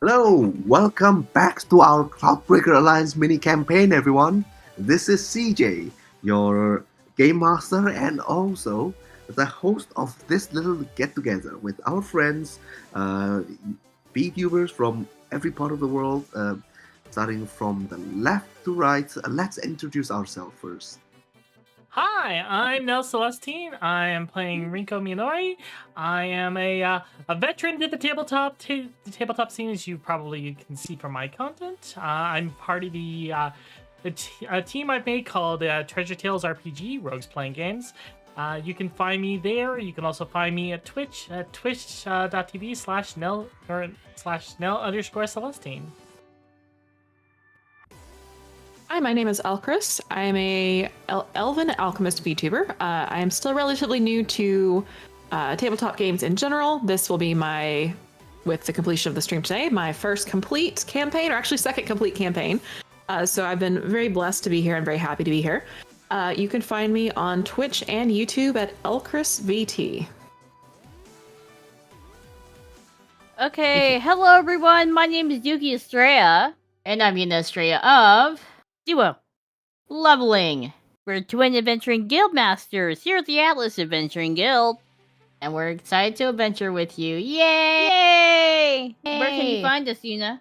Hello, welcome back to our Cloudbreaker Alliance mini campaign, everyone. This is CJ, your game master, and also the host of this little get together with our friends, VTubers from every part of the world, starting from the left to right. Let's introduce ourselves first. Hi, I'm Nel Celestine. I am playing Rinko Minori. I am a veteran to the tabletop scene, as you probably can see from my content. I'm part of a team I've made called Treasure Tales RPG, Rogues Playing Games. You can find me there. You can also find me at Twitch at twitch.tv/Nel or /Nel_Celestine. Hi, my name is Ellcrys. I am a elven alchemist VTuber. I am still relatively new to tabletop games in general. This will be with the completion of the stream today, my first complete campaign, or actually second complete campaign. So I've been very blessed to be here and very happy to be here. You can find me on Twitch and YouTube at Ellcrys VT. Okay, hello everyone. My name is Yuki Astrea, and I'm Yuna Astrea of Duo Leveling. We're twin adventuring guild masters here at the Atlas Adventuring Guild, and we're excited to adventure with you. Yay! Where can you find us, Yuna?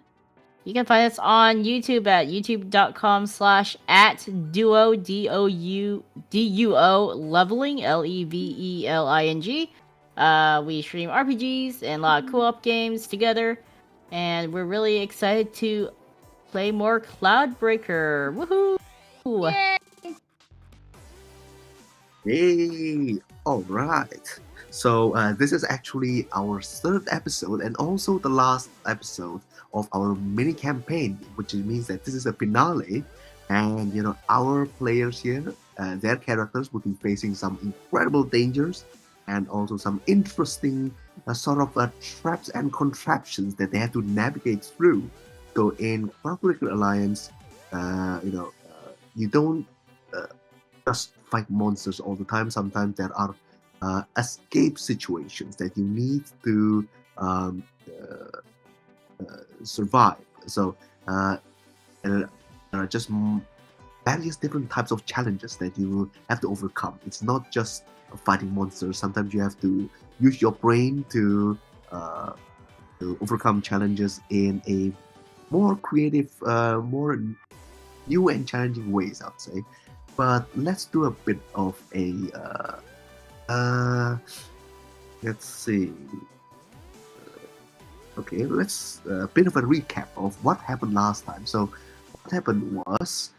You can find us on YouTube at youtube.com/@duo DUO leveling LEVELING. We stream RPGs and a lot of co-op games together, and we're really excited to play more Cloudbreaker. Woohoo! Hey, all right. So this is actually our third episode and also the last episode of our mini campaign, which means that this is a finale. And our players here, their characters will be facing some incredible dangers and also some interesting traps and contraptions that they have to navigate through. So in Cloudbreaker Alliance, you don't just fight monsters all the time. Sometimes there are escape situations that you need to survive. So there are just various different types of challenges that you have to overcome. It's not just fighting monsters. Sometimes you have to use your brain to overcome challenges in a more creative, more new and challenging ways, I would say. But let's do a bit of a let's see. Okay, let's a bit of a recap of what happened last time. So what happened was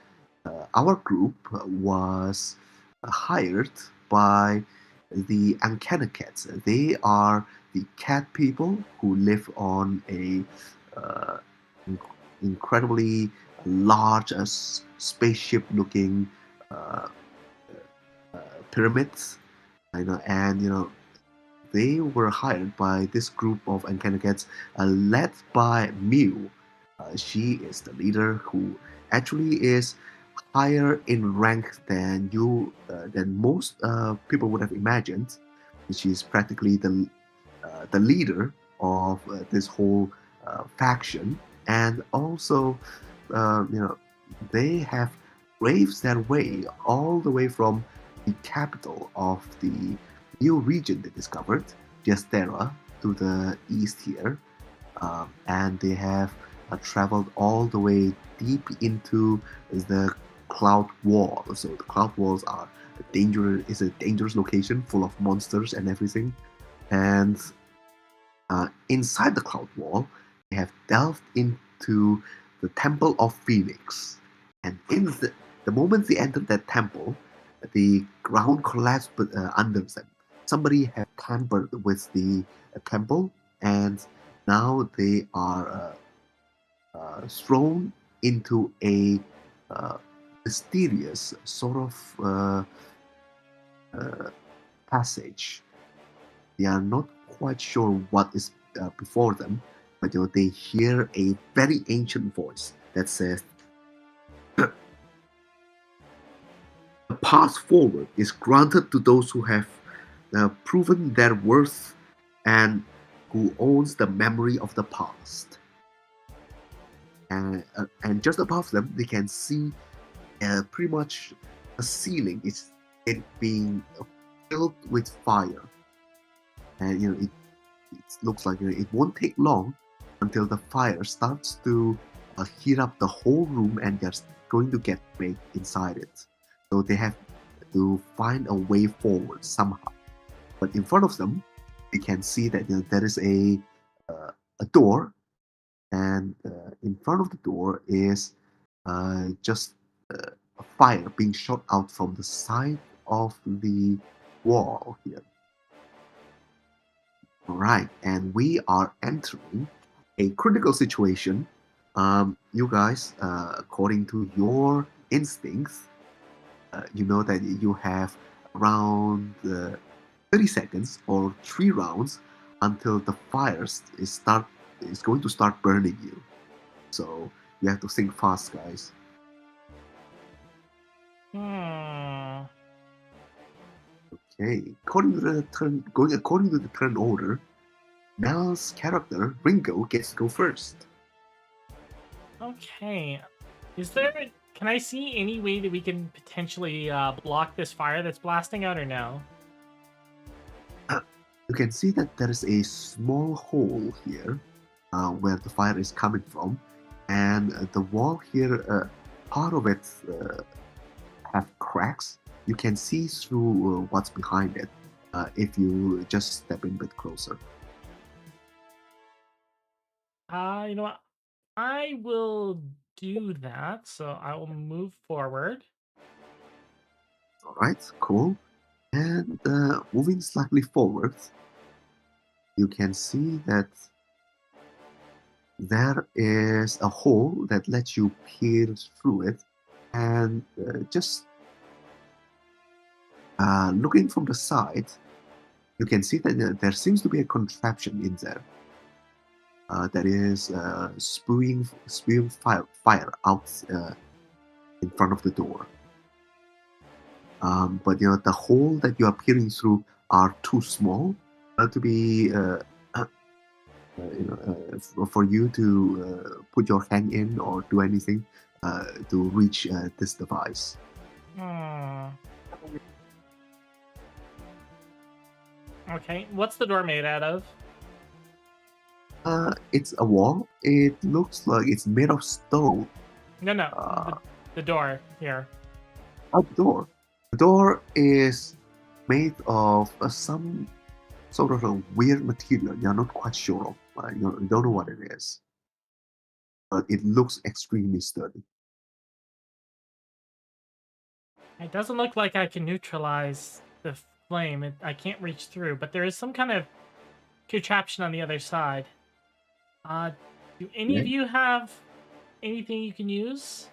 our group was hired by the Uncanny Cats. They are the cat people who live on a incredibly large spaceship-looking pyramids, and they were hired by this group of Uncanny Cats, led by Mew. She is the leader who actually is higher in rank than most people would have imagined. She's practically the leader of this whole faction, and also they have braved their way all the way from the capital of the new region they discovered, Astrea, to the east here, and they have traveled all the way deep into the Cloud Wall. So the Cloud Walls are a dangerous location full of monsters and everything, and inside the Cloud Wall, they have delved into the Temple of Phoenix, and in the moment they entered that temple, the ground collapsed under them. Somebody had tampered with the temple, and now they are thrown into a mysterious sort of passage. They are not quite sure what is before them, but they hear a very ancient voice that says, "The path forward is granted to those who have proven their worth and who owns the memory of the past." and just above them, they can see pretty much a ceiling. It being filled with fire, and it looks like it won't take long until the fire starts to heat up the whole room, and they're going to get baked inside it. So they have to find a way forward somehow. But in front of them, they can see that there is a door, and in front of the door is just a fire being shot out from the side of the wall here. Right, and we are entering a critical situation. You guys, according to your instincts, you know that you have around 30 seconds or 3 rounds until the fire is going to start burning you. So you have to think fast, guys. Okay, according to the turn order, Nel's character Ringo gets to go first. Okay. Can I see any way that we can potentially block this fire that's blasting out, or no? You can see that there is a small hole here where the fire is coming from, and the wall here, part of it have cracks. You can see through what's behind it if you just step in a bit closer. You know what? I will do that, so I will move forward. All right, cool. And moving slightly forward, you can see that there is a hole that lets you peer through it, and just looking from the side, you can see that there seems to be a contraption in there that is spewing fire out in front of the door. But the hole that you are peering through are too small to be for you to put your hand in or do anything to reach this device. Okay, what's the door made out of? It's a wall. It looks like it's made of stone. No. The door here. The door. The door is made of some sort of a weird material. You're not quite sure of. You don't know what it is. But it looks extremely sturdy. It doesn't look like I can neutralize the flame. I can't reach through, but there is some kind of contraption on the other side. Do any of you have anything you can use?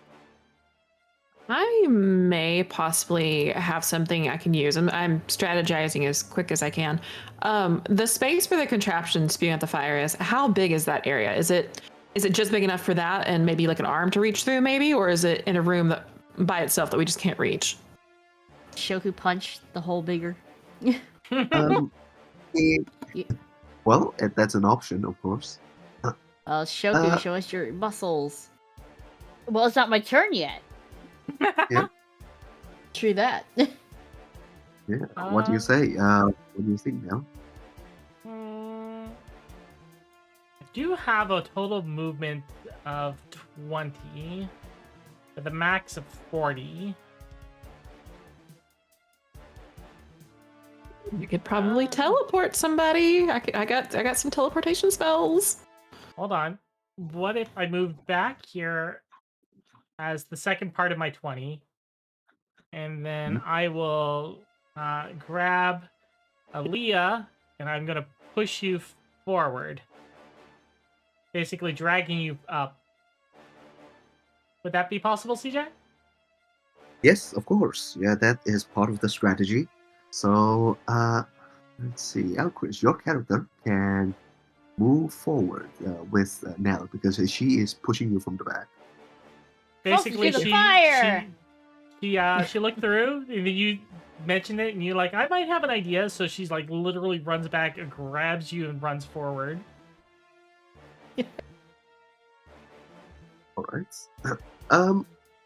I may possibly have something I can use. I'm strategizing as quick as I can. The space where the contraption spewing out the fire is, how big is that area? Is it just big enough for that and maybe like an arm to reach through maybe? Or is it in a room that by itself that we just can't reach? Shoku punch the hole bigger. Well, that's an option, of course. Shoku, show us your muscles. Well, it's not my turn yet. Yeah. True that. Yeah. What do you say? What do you think now? I do have a total movement of 20 with a max of 40. You could probably teleport somebody. I got some teleportation spells. Hold on. What if I moved back here as the second part of my 20, and then I will grab Aaliyah, and I'm gonna push you forward, basically dragging you up. Would that be possible, CJ? Yes, of course. Yeah, that is part of the strategy. So, let's see. Ellcrys, your character can move forward with Nel because she is pushing you from the back. Basically, the fire! She looked through, and then you mentioned it, and you're like, I might have an idea. So she's like, literally runs back and grabs you and runs forward. right.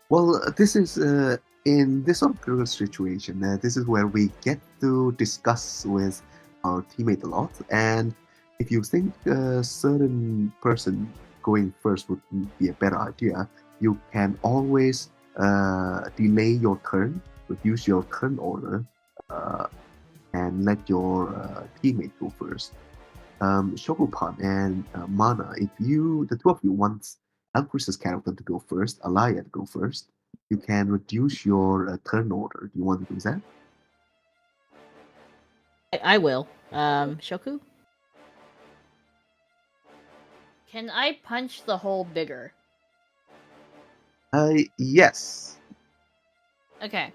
Well, this is in this sort of critical situation. This is where we get to discuss with our teammate a lot, and if you think a certain person going first would be a better idea, you can always delay your turn, reduce your turn order, and let your teammate go first. Shokupan and Mana, if the two of you want Ellcrys' character to go first, Alaya to go first, you can reduce your turn order. Do you want to do that? I will. Shoku? Can I punch the hole bigger? Yes. Okay.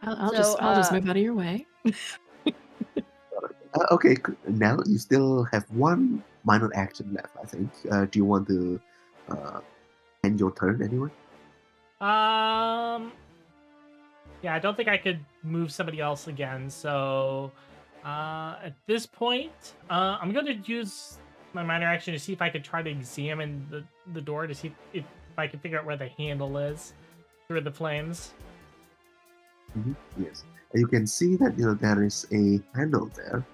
I'll just move out of your way. Okay, Nel, you still have one minor action left, I think. Do you want to end your turn anyway? Yeah, I don't think I could move somebody else again. So at this point, I'm going to use my minor action to see if I could try to examine the door to see if I can figure out where the handle is through the flames. Mm-hmm. Yes, you can see that there is a handle there,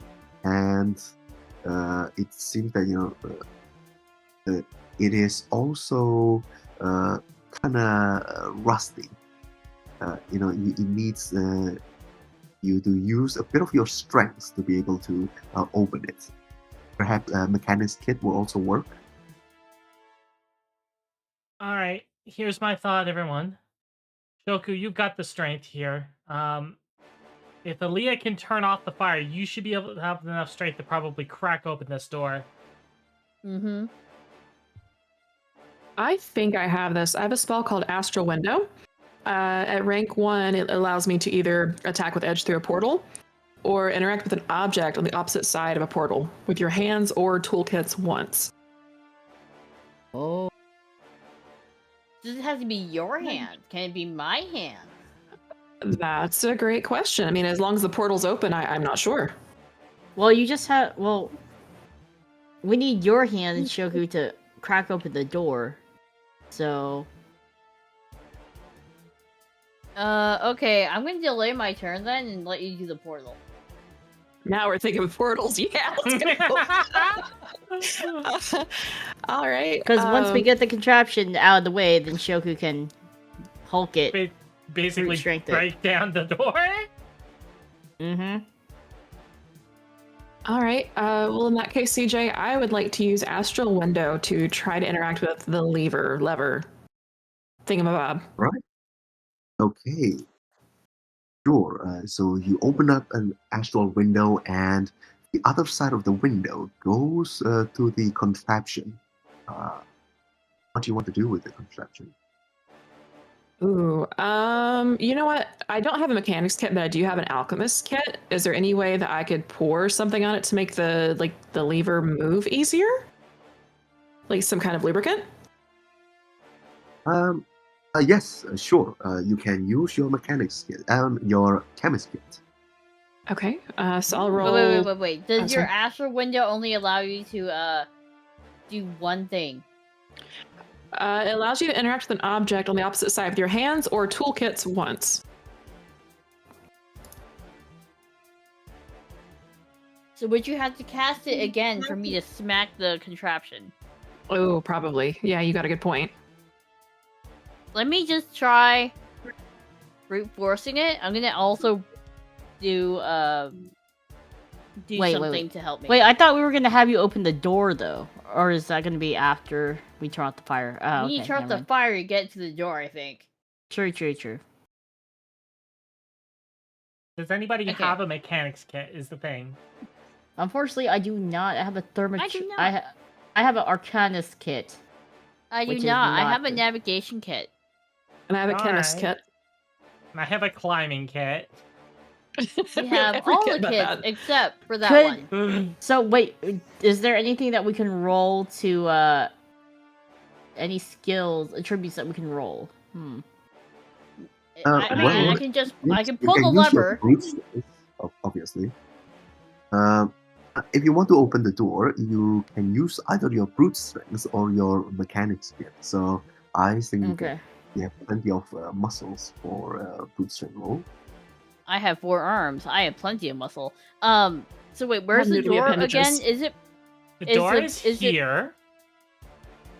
and it seems that it is also kind of rusty. It needs you to use a bit of your strength to be able to open it. Perhaps a mechanic's kit will also work. All right, here's my thought, everyone. Shoku, you've got the strength here. If Aaliyah can turn off the fire, you should be able to have enough strength to probably crack open this door. Mm-hmm. I think I have this. I have a spell called Astral Window. At rank 1, it allows me to either attack with edge through a portal or interact with an object on the opposite side of a portal with your hands or toolkits once. Oh. Does it have to be your hand? Can it be my hand? That's a great question. I mean, as long as the portal's open, I'm not sure. Well, you just have... Well, we need your hand, Shoku, to crack open the door. So... okay, I'm gonna delay my turn then and let you do the portal. Now we're thinking of portals. Yeah, let's go. All right. Because once we get the contraption out of the way, then Shoku can Hulk it. Basically break down the door? Mm-hmm. All right. Well, in that case, CJ, I would like to use Astral Window to try to interact with the lever thingamabob. Right. Okay. Sure. So you open up an astral window, and the other side of the window goes to the contraption. What do you want to do with the contraption? Ooh, you know what? I don't have a mechanics kit, but I do have an alchemist kit. Is there any way that I could pour something on it to make the lever move easier? Like some kind of lubricant? Yes, sure. You can use your mechanics kit, your chemist kit. Okay. So I'll roll. Wait. Does your astral window only allow you to do one thing? It allows you to interact with an object on the opposite side with your hands or toolkits once. So would you have to cast it again for me to smack the contraption? Oh, probably. Yeah, you got a good point. Let me just try brute forcing it. I'm gonna also do something to help me. Wait, I thought we were gonna have you open the door though, or is that gonna be after we turn off the fire? Oh, you need to turn off the fire to get to the door, I think. True. Does anybody have a mechanics kit? Is the thing. Unfortunately, I do not. I have a I have an arcanist kit. I do not. I have a navigation kit. And I have a chemist kit. And I have a climbing kit. We have all the kits except for that one. So wait, is there anything that we can roll to any skills, attributes that we can roll? I can pull the lever. Obviously. If you want to open the door, you can use either your brute strength or your mechanics kit. So I think Okay. you have plenty of muscles for brute strength roll. I have 4 arms. I have plenty of muscle. So wait, where's the noodly door again? appendages. Is it? The Is door it- is is it- here.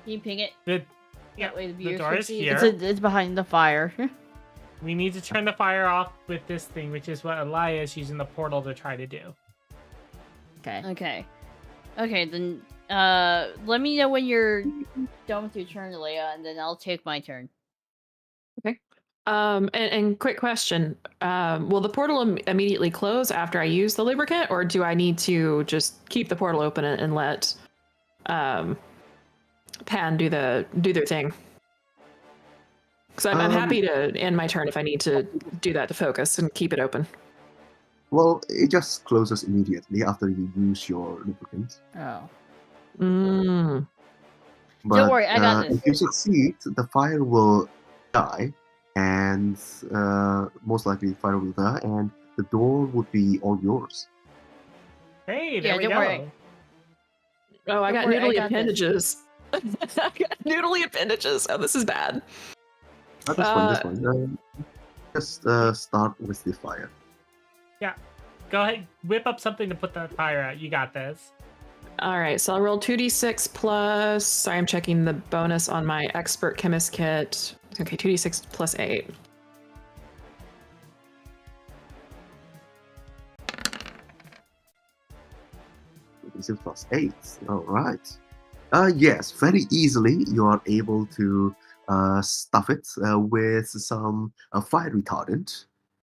Can you ping it? The, That way the viewers door can is see. here. It's behind the fire. We need to turn the fire off with this thing, which is what Elia is using the portal to try to do. Okay. Okay, then let me know when you're done with your turn, Leia, and then I'll take my turn. And quick question: will the portal immediately close after I use the lubricant, or do I need to just keep the portal open and let Pan do their thing? Because I'm happy to end my turn if I need to do that to focus and keep it open. Well, it just closes immediately after you use your lubricant. Oh. Mm. But worry, I got this. if you succeed, the fire will die, and most likely the fire will die, and the door would be all yours. Hey, there we don't go. worry. Oh, I Don't got worry, I noodly got this. appendages. I got noodly appendages. Oh, this is bad. That's fine. Just start with the fire. Go ahead, whip up something to put the fire out. You got this. All right, so I'll roll 2d6 plus. Sorry, I'm checking the bonus on my expert chemist kit. Okay, 2d6 plus 8. Is it plus 8? All right. Yes, very easily you are able to stuff it with some fire retardant,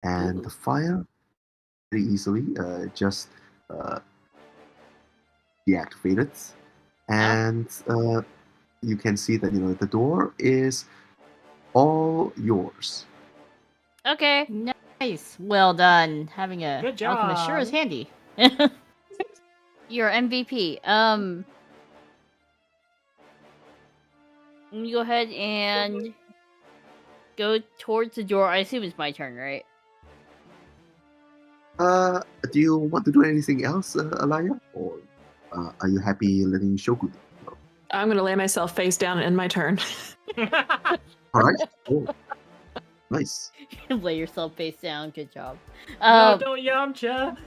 and the fire very easily just deactivate it, and you can see that the door is all yours. Okay, nice. Well done. Having a Good alchemist sure is job. handy. You're MVP. Let me go ahead and go towards the door. I assume it's my turn, right? Do you want to do anything else, Alaya, or are you happy letting Shoku go? I'm going to lay myself face down and end my turn. All right. Cool. Nice. Lay yourself face down. Good job. No, don't Yamcha.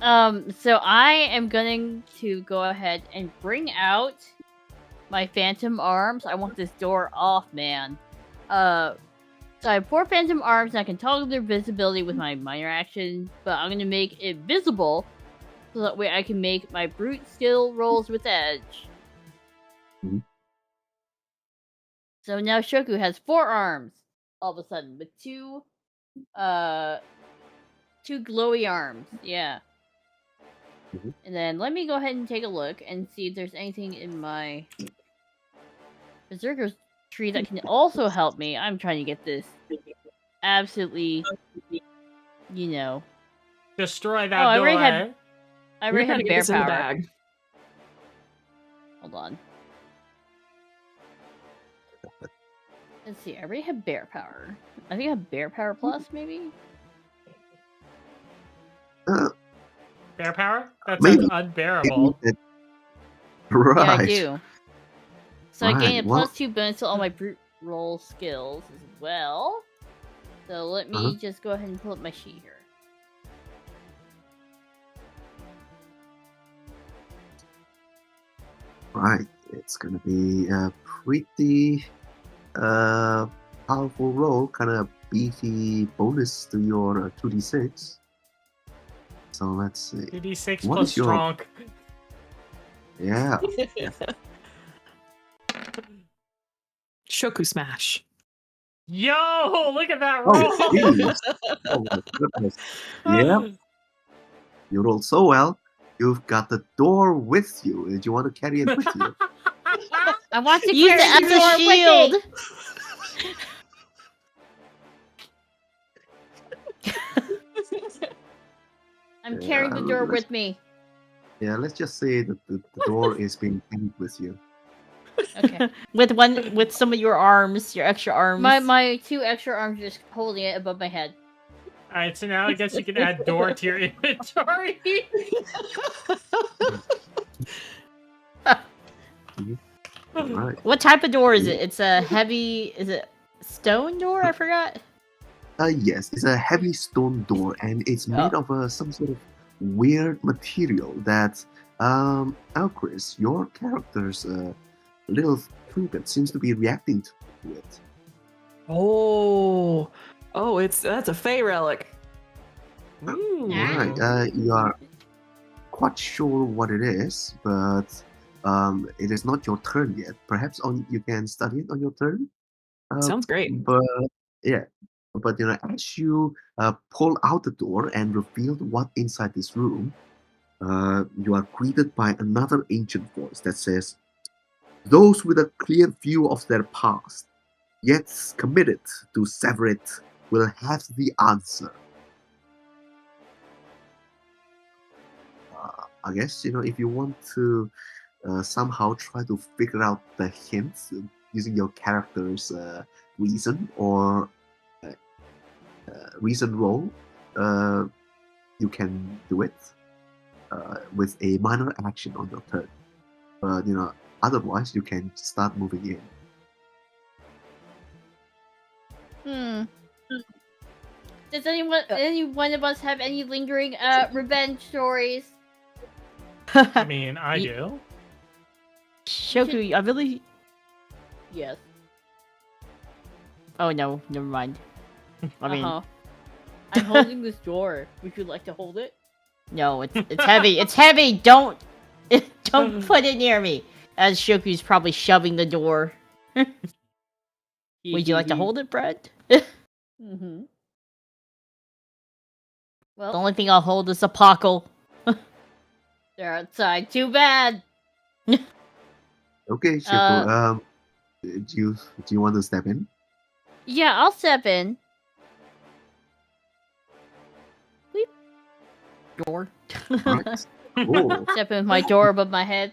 So I am going to go ahead and bring out my phantom arms. I want this door off, man. So I have 4 phantom arms and I can toggle their visibility with my minor action, but I'm gonna make it visible so that way I can make my brute skill rolls with edge. Mhm. So now Shoku has 4 arms all of a sudden with 2 glowy arms. Yeah. Mhm. And then let me go ahead and take a look and see if there's anything in my Berserker's tree that can also help me. I'm trying to get this absolutely, Destroy that Oh, I door. already had- I We're already trying have to get bear this in the power. bag. Hold on. Let's see. I already have bear power. I think I have bear power plus, maybe? Bear power? That Maybe. sounds unbearable. Right. Yeah, I do. So I gain a Right, well- plus 2 bonus to all my brute roll skills as well. So let me just go ahead and pull up my sheet here. Right. It's gonna be a pretty powerful roll, kind of beefy bonus to your 2d6. So let's see. 2d6 What plus is your- strong. Yeah. Shoku smash. Yo, look at that Oh, roll. jeez. Oh my goodness. Yeah. You rolled so well. You've got the door with you. Did you want to carry it with you? I want to Use use it the as a shield! I'm carrying the Yeah, door let's- with me. Yeah, let's just say that the door is being carried with you. Okay. with some of your arms, your extra arms. My 2 extra arms are just holding it above my head. Alright, so now I guess you can add door to your inventory. Right. What type of door is it? It's a heavy. Is it stone door? I forgot. Yes, it's a heavy stone door, and it's made of some sort of weird material that, Ellcrys, your character's little trinket seems to be reacting to it. Oh, that's a Fey relic. Ooh. Right. You are quite sure what it is, but it is not your turn yet. Perhaps you can study it on your turn. Sounds great. But yeah, but as you pull out the door and reveal what inside this room, you are greeted by another ancient voice that says, "Those with a clear view of their past, yet committed to sever it, will have the answer." I guess if you want to somehow try to figure out the hints using your character's reason or reason roll, you can do it with a minor action on your turn. But otherwise you can start moving in. Does any one of us have any lingering revenge stories? I mean, I do. Shoku, I really. Yes. Oh no, never mind. I mean, I'm holding this door. Would you like to hold it? no, it's heavy. It's heavy. Don't put it near me. As Shoku's probably shoving the door. Would you like to hold it, Brett? Mm-hmm. Well, The only thing I'll hold is a pockle. they're outside. Too bad. Okay, Shoko. Do you want to step in? Yeah, I'll step in. Door. Right. Cool. Step in with my door above my head.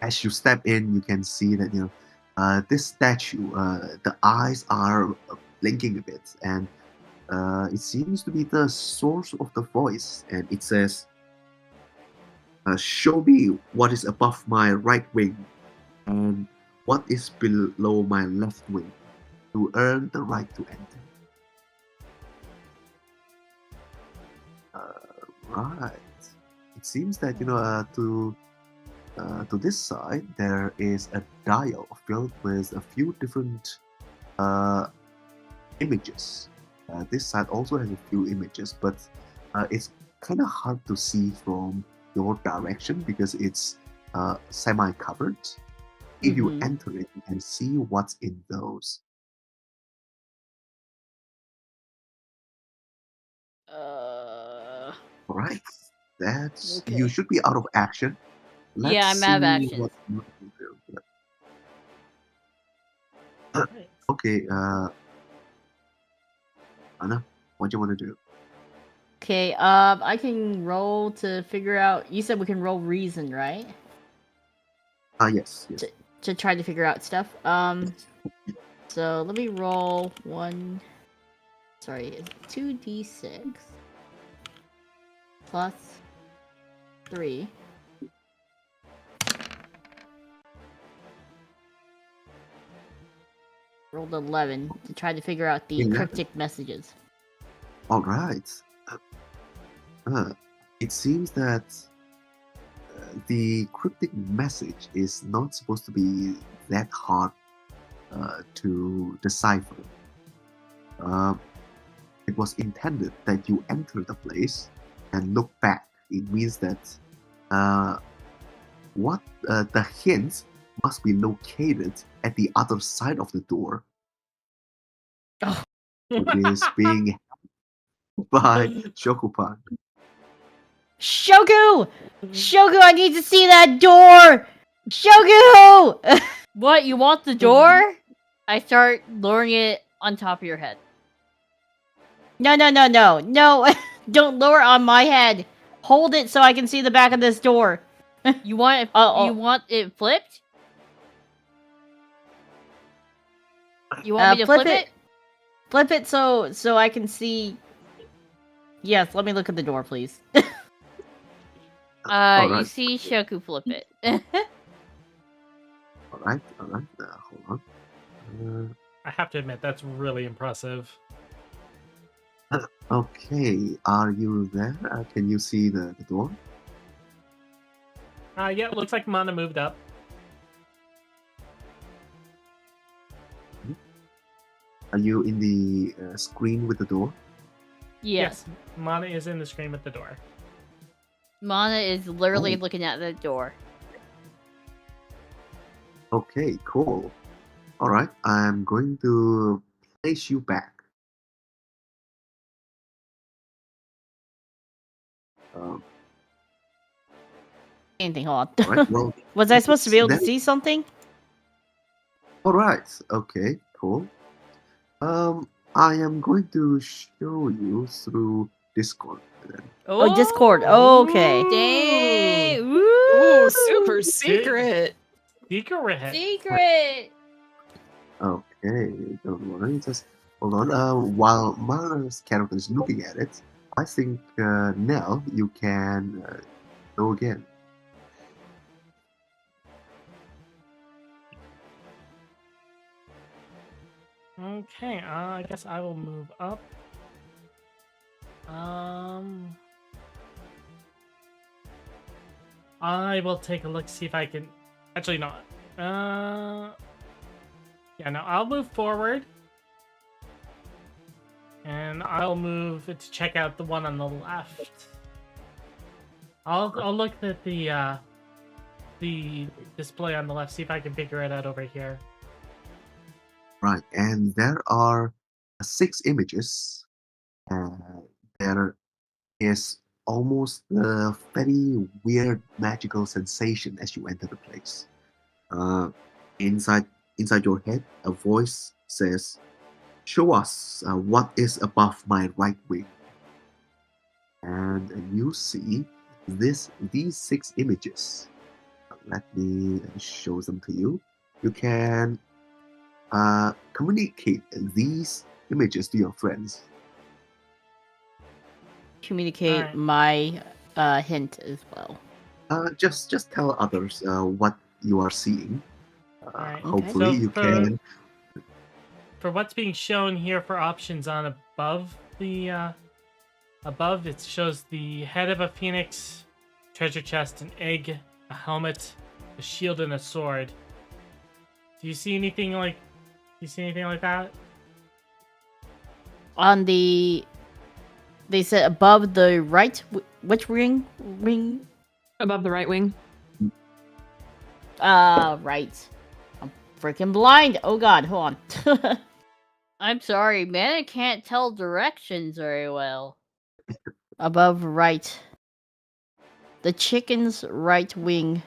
As you step in, you can see that this statue, the eyes are blinking a bit, and it seems to be the source of the voice, and it says, "Show me what is above my right wing and what is below my left wing to earn the right to enter." Right. It seems that to this side there is a dial filled with a few different images. This side also has a few images, but it's kind of hard to see from your direction because it's semi-covered. If you enter it, you can see what's in those. Alright, that's Okay. you should be out of action. Let's Yeah, I'm out of see action. what you can do. Okay, Anna, what do you want to do? Okay, I can roll to figure out. You said we can roll reason, right? Yes. To try to figure out stuff. So let me roll 2d6 plus 3. Rolled 11 to try to figure out the cryptic messages. All right. It seems that the cryptic message is not supposed to be that hard to decipher. It was intended that you enter the place and look back. It means that the hints must be located at the other side of the door. Oh. It is being held by Shokupan. Shogu! Shogu, I need to see that door! Shogu! What, you want the door? I start lowering it on top of your head. No. No, don't lower on my head. Hold it so I can see the back of this door. You want it, you want it flipped? You want me to flip it? Flip it so I can see. Yes, let me look at the door, please. You see Shoku flip it. All right. Hold on. I have to admit, that's really impressive. Okay, are you there? Can you see the door? Yeah, it looks like Mana moved up. Are you in the screen with the door? Yes. Mana is in the screen with the door. Mana is literally Oh. looking at the door. Okay, cool. All right, I'm going to place you back. Um, Anything, hold all on. right, well, Was I supposed to be able to that- see something? all right, okay, cool. I am going to show you through Discord then. Oh, Discord. Okay. Dang. Ooh, Woo! super secret. Secret. Secret. Okay, don't worry, just hold on. While Mara's character is looking at it, I think Nel, you can go again. Okay, I guess I will move up. I will take a look, see if I can. Actually, not. Yeah, no, I'll move forward, and I'll move to check out the one on the left. I'll look at the display on the left, see if I can figure it out over here. Right, and there are 6 images. There is almost a very weird magical sensation as you enter the place. Inside your head, a voice says, "Show us what is above my right wing." And you see these 6 images. Let me show them to you. You can communicate these images to your friends. Communicate Alright. my hint as well. Just tell others what you are seeing. Alright, Hopefully so you for- can. For what's being shown here for options on above it shows the head of a phoenix, treasure chest, an egg, a helmet, a shield, and a sword. Do you see anything like that? On the, they said above the right. Which ring? Above the right wing. Right. I'm freaking blind. Oh God, hold on. I'm sorry, man. I can't tell directions very well. Above right. The chicken's right wing.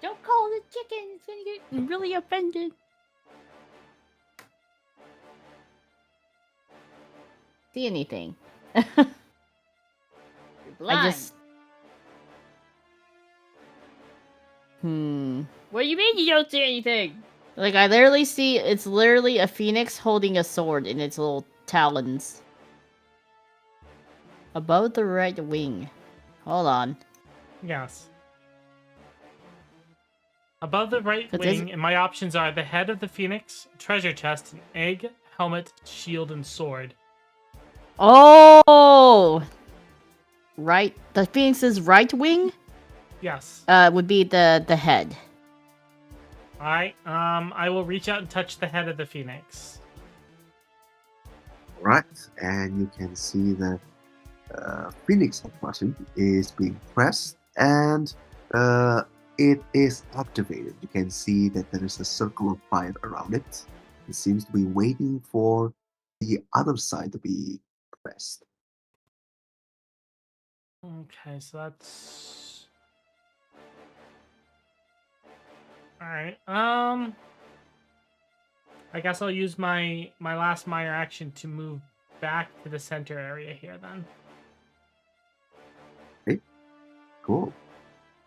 Don't call it chicken. It's gonna get really offended. See anything? You're blind. I just. What do you mean you don't see anything? Like, I literally see, it's literally a phoenix holding a sword in its little talons. Above the right wing. Hold on. Yes. Above the right But this- wing, and my options are the head of the phoenix, treasure chest, an egg, helmet, shield, and sword. Oh! Right. The phoenix's right wing Yes. would be the head. Alright, I will reach out and touch the head of the phoenix. Right, and you can see that Phoenix button is being pressed and it is activated. You can see that there is a circle of fire around it. It seems to be waiting for the other side to be pressed. Okay, so that's... Alright, I guess I'll use my last minor action to move back to the center area here then. Cool.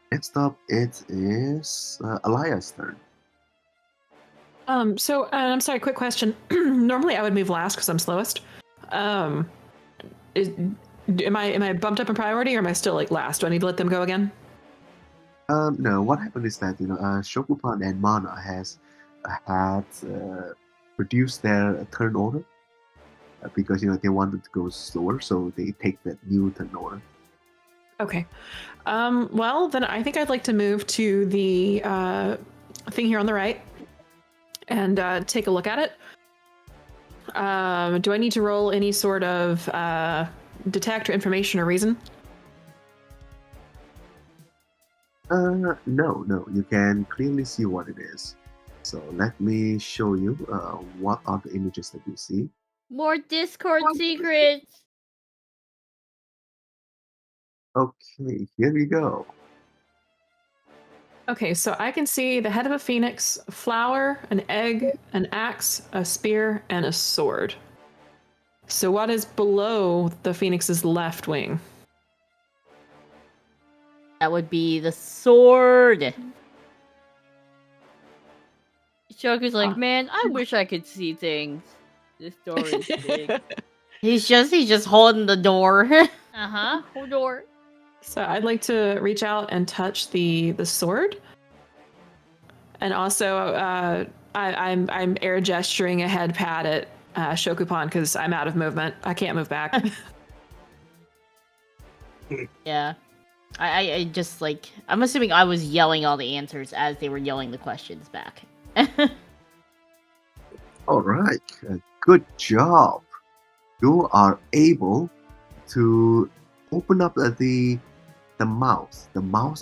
Next up, it is Elias' turn. I'm sorry, quick question. Normally I would move last because I'm slowest. Am I bumped up in priority or am I still like last? Do I need to let them go again? No, what happened is that Shokupan and Mana had reduced their turn order because they wanted to go slower, so they take that new turn order. Okay. Well, then I think I'd like to move to the thing here on the right and take a look at it. Do I need to roll any sort of detect or information or reason? No. You can clearly see what it is. So let me show you what are the images that you see. More Discord secrets. Okay, here we go. Okay, so I can see the head of a phoenix, a flower, an egg, an axe, a spear, and a sword. So what is below the phoenix's left wing? That would be the sword. Shoku's like, man, I wish I could see things. This door is big. he's just holding the door. Hold door. So I'd like to reach out and touch the sword, and also I'm air gesturing a head pat at Shokupan because I'm out of movement. I can't move back. Yeah. I just like, I'm assuming I was yelling all the answers as they were yelling the questions back. All right, good job. You are able to open up the mouth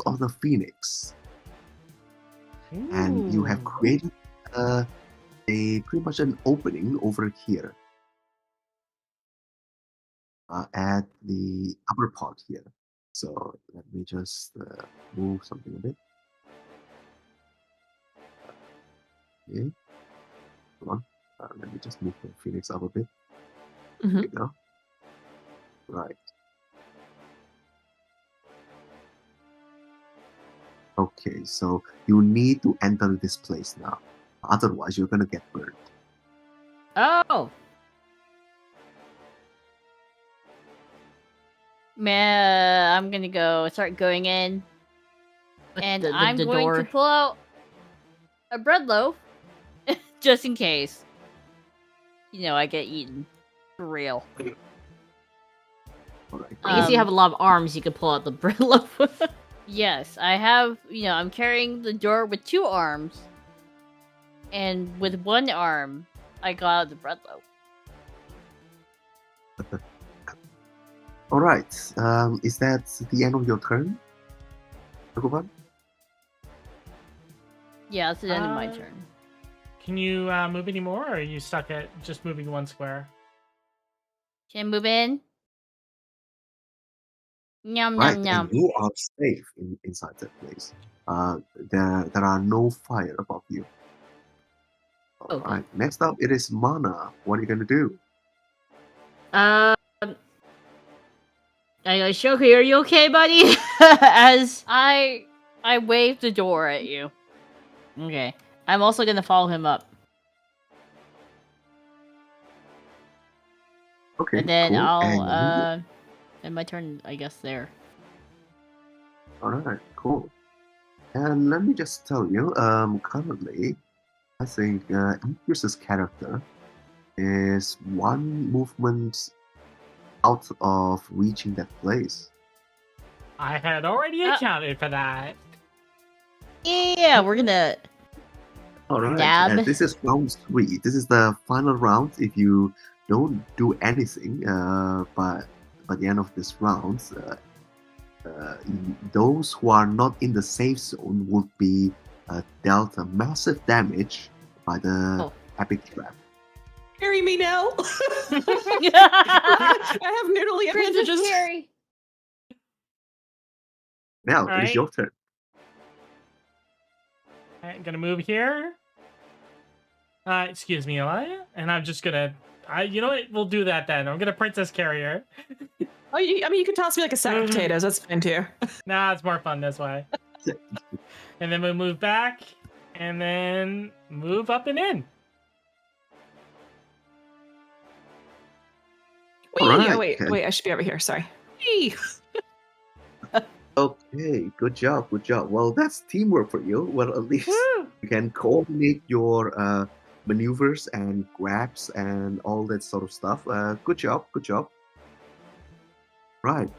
of the phoenix, and you have created a pretty much an opening over here at the upper part here. So let me just move something a bit. Okay, hold on. Let me just move the phoenix up a bit. There you go. Right. Okay, so you need to enter this place now. Otherwise, you're gonna get burned. Oh! Man, I'm gonna start going in. And I'm going to pull out a bread loaf. Just in case. I get eaten. For real. All right. I guess you have a lot of arms, you could pull out the bread loaf. Yes, I have, I'm carrying the door with 2 arms. And with 1 arm, I got out the bread loaf. All right. Is that the end of your turn, Shokupan? Yeah, that's the end of my turn. Can you move any more, or are you stuck at just moving 1 square? Can I move in? Nom Right, nom nom. and you are safe inside that place. There are no fire above you. All Okay. right. Next up, it is Mana. What are you gonna do? Shoki, are you okay, buddy? As I waved the door at you. Okay. I'm also gonna follow him up. Okay, And then cool. I'll end my turn, I guess, there. All right, cool. And let me just tell you, currently, I think Ellcrys's character is 1 movement out of reaching that place. I had already accounted for that. Yeah, we're gonna. All right, Dab. this is round 3. This is the final round. If you don't do anything by the end of this round, those who are not in the safe zone would be dealt a massive damage by the epic trap. Carry me now. I have nearly advantages. Carry. Now All it is your turn. I'm gonna move here. Excuse me, Elijah. And I'm just gonna. You know what? We'll do that then. I'm gonna princess carrier. Oh, I mean, you can toss me like a sack of potatoes. That's fine too. Nah, it's more fun this way. And then we'll move back, and then move up and in. Wee! All right. Oh, wait, I should be over here. Sorry. Wee! Okay, good job, good job. Well, that's teamwork for you. Well, at least Woo! you can coordinate your maneuvers and grabs and all that sort of stuff. Good job, good job. Right.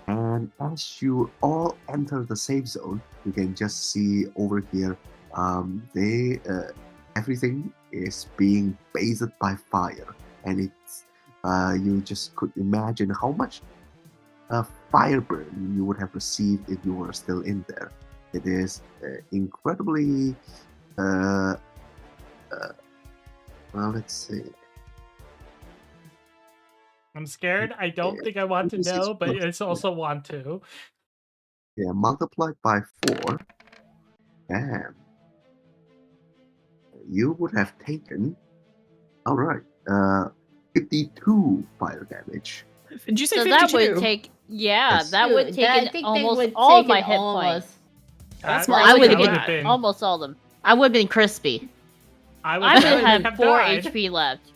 And as you all enter the safe zone, you can just see over here, they everything is being bathed by fire, and it's you just could imagine how much fire burn you would have received if you were still in there. It is incredibly, uh, well, let's see. I'm scared. I don't think I want to This is know, but plus- I also want to. Yeah, multiplied by 4, and you would have taken, all right, 52 fire damage. Did you say So 52? that would take, yeah, Yes. that would Dude, take I in think they almost would all take my in hit all of points. us. That's Well, more I like would I have would've been almost all of them. I would have been crispy. I would I would have have 4 died. HP left.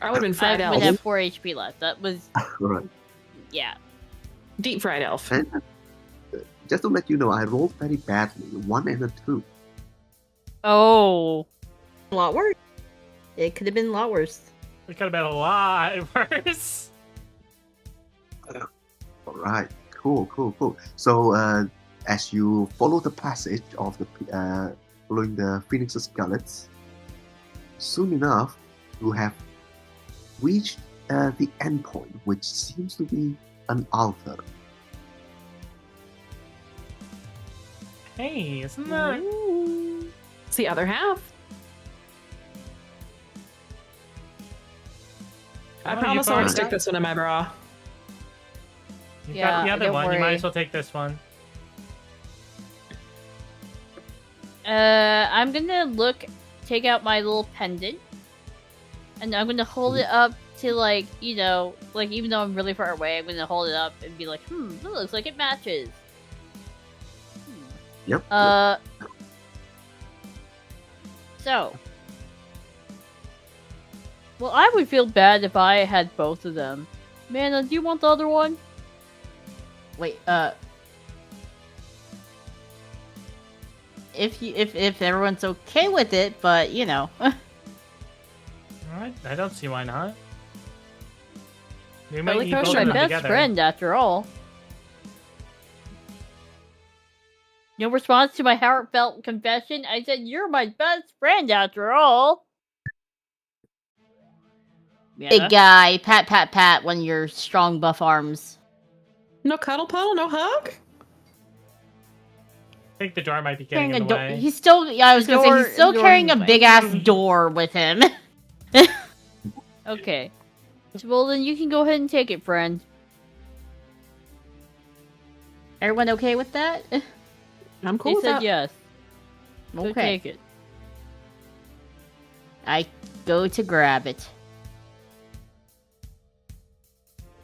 I would have been fried I would elf. have 4 HP left. That was, Right. yeah. Deep fried elf. And just to let you know, I rolled very badly, 1 and a 2. Oh. A lot worse. It could have been a lot worse. It could have been a lot worse. All right, cool. So as you follow the passage of the following the Phoenix's gullets, soon enough you have reached the end point, which seems to be an altar. Hey, isn't that? It's the other half. I Oh, promise you've I won't already stick got- this one in my bra. You Yeah, got the other don't one. You might worry. as well take this one. I'm gonna take out my little pendant, and I'm gonna hold it up to, like, you know, like, even though I'm really far away, I'm gonna hold it up and be like, that looks like it matches. Yep. So. Well, I would feel bad if I had both of them. Mana, do you want the other one? Wait, if everyone's okay with it, but you know. Alright, I don't see why not. We I might like need how both she of My them might best together. friend, after all. No response to my heartfelt confession. I said, "You're my best friend, after all." Big guy, pat, one of your strong buff arms. No cuddle puddle, no hug. I think the door might be getting Carrying in a the door. way. He's still. Yeah, I was gonna say he's still carrying a big ass door with him. Okay. Well, then you can go ahead and take it, friend. Everyone okay with that? I'm cool They with said that. yes. Go Okay. take it. I go to grab it.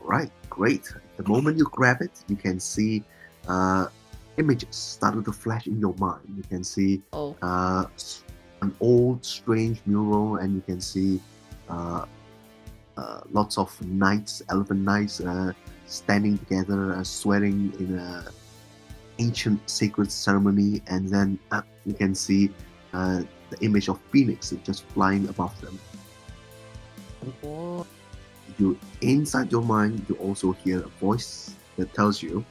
Right, great. The moment you grab it, you can see images started to flash in your mind. You can see Oh. an old, strange mural, and you can see lots of knights, elven knights, standing together, swearing in a ancient sacred ceremony, and then you can see the image of Phoenix just flying above them. You inside your mind, you also hear a voice that tells you,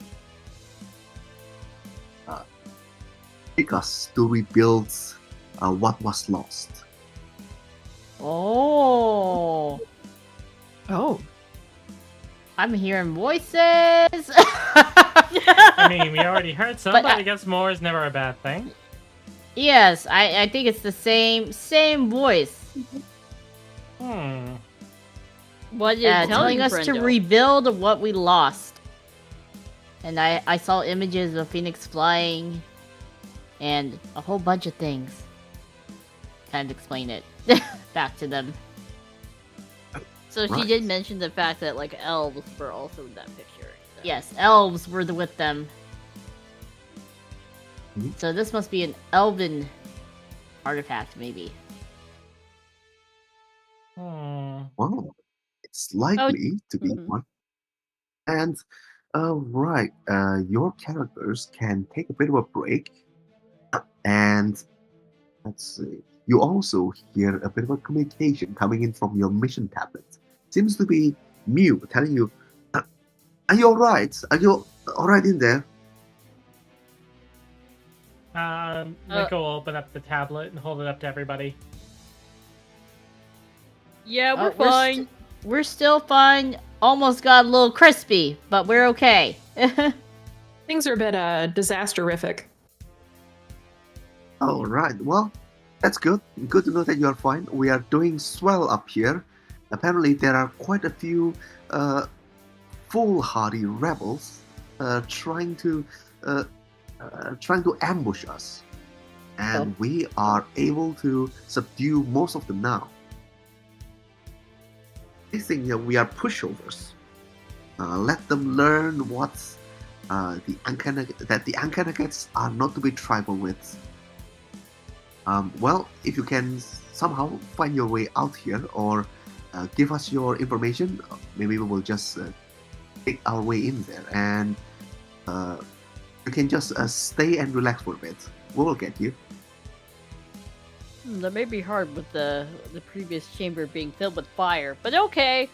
"Take us to rebuild what was lost." Oh. Oh. I'm hearing voices. I mean, we already heard some, but, But, I guess more is never a bad thing. Yes, I think it's the same voice. What is telling us to rebuild what we lost. And I saw images of Phoenix flying and a whole bunch of things. Kind of explain it back to them. So she Right. did mention the fact that, like, elves were also in that picture. So. Yes, elves were with them. Mhm. So this must be an elven artifact, maybe. Hmm. Well, it's likely to be Mhm. one. And Right. Your characters can take a bit of a break, and let's see. You also hear a bit of a communication coming in from your mission tablet. Seems to be Mew telling you, "Are you all right? Are you all right in there?" Rico will open up the tablet and hold it up to everybody. Yeah, we're fine. We're still fine. Almost got a little crispy, but we're okay. Things are a bit disasterific. All right. Well, that's good. Good to know that you are fine. We are doing swell up here. Apparently, there are quite a few foolhardy rebels trying to ambush us, and we are able to subdue most of them now. They think that we are pushovers. Let them learn what the Ankanagites are not to be trifled with. Well, if you can somehow find your way out here or give us your information, maybe we will just take our way in there, and you can just stay and relax for a bit. We will get you. That may be hard with the previous chamber being filled with fire, but okay.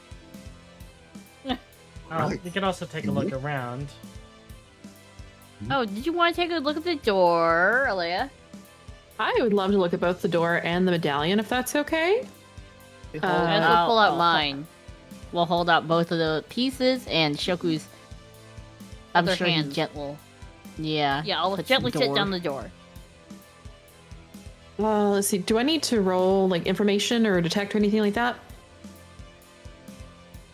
Right. You can also take a look around. Oh, did you want to take a look at the door, Alea? I would love to look at both the door and the medallion, if that's okay. We'll pull out mine. We'll hold out both of the pieces, and Shoku's other hand gentle. Yeah. Yeah, I'll gently sit down the door. Let's see. Do I need to roll like information or detect or anything like that?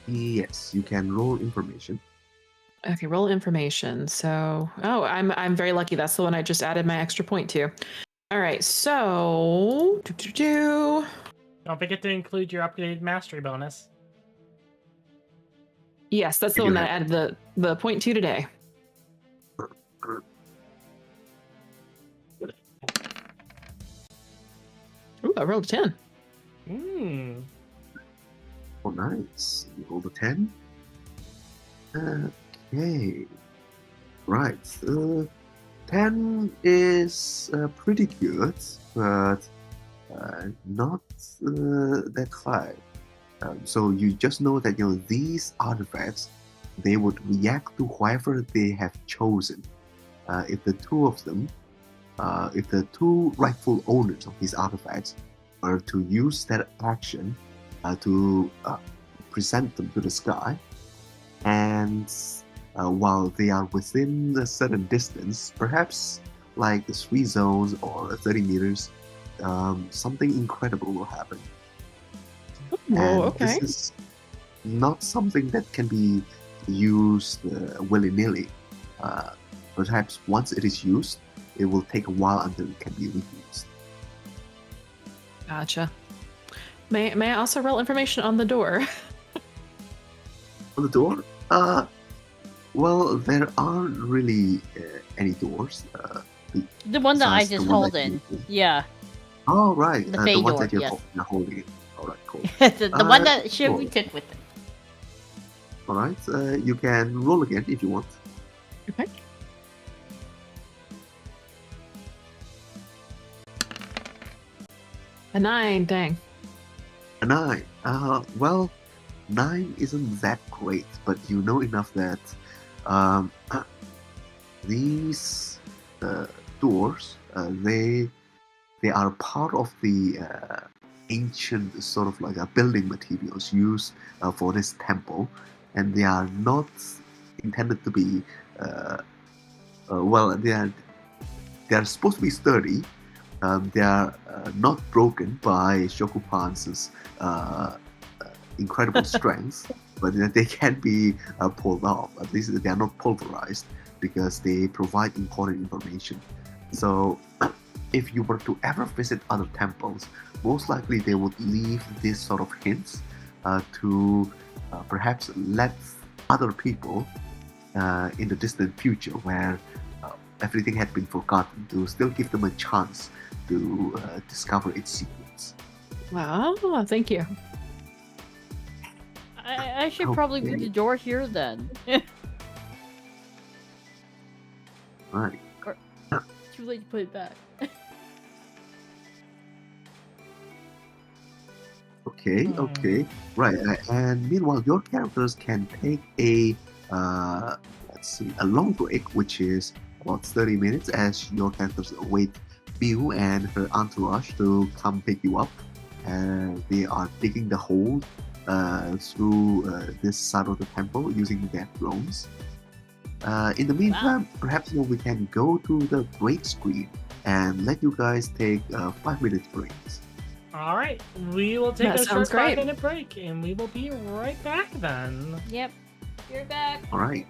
Yes, you can roll information. Okay, roll information. So, I'm very lucky. That's the one I just added my extra point to. All right, so Don't forget to include your upgraded mastery bonus. Yes, that's the one that I added the point to today. Ooh, I rolled a 10. Oh, nice. You rolled a 10. Okay. Right. 10 is pretty good, but not that high. So you just know that these artifacts, they would react to whoever they have chosen. If the two of them, if the two rightful owners of these artifacts were to use that action to present them to the sky, and while they are within a certain distance, perhaps like the 3 zones or 30 meters, something incredible will happen. Okay. This is not something that can be used willy-nilly. Perhaps once it is used, it will take a while until it can be reused. Gotcha. May I also roll information on the door? On the door? Well, there aren't really any doors. The one that I just hold in. Yeah. Oh, right. The the ones door, that you're yes. holding in. All right, cool. the one that should cool. be took with it. All right. You can roll again if you want. Okay. A 9, dang. A 9. Well, 9 isn't that great, but you know enough that these doors, they are part of the ancient sort of like building materials used for this temple, and they are not intended to be well, they are supposed to be sturdy. They are not broken by Shokupan's incredible strength, but they can be pulled off. At least they are not pulverized because they provide important information. So if you were to ever visit other temples, most likely they would leave this sort of hints to perhaps let other people in the distant future where everything had been forgotten, to still give them a chance to discover its secrets. Wow, thank you. I should probably read the door here then. Right. Or too late to put it back. Okay. Right. And meanwhile, your characters can take a a long break, which is about 30 minutes, as your characters await Mew and her entourage to come pick you up. And they are digging the hole through this side of the temple using their drones. In the meantime, perhaps we can go to the break screen and let you guys take 5-minute breaks. All right, we will take That a short sounds great. 5-minute break, and we will be right back then. Yep. You're back. All right.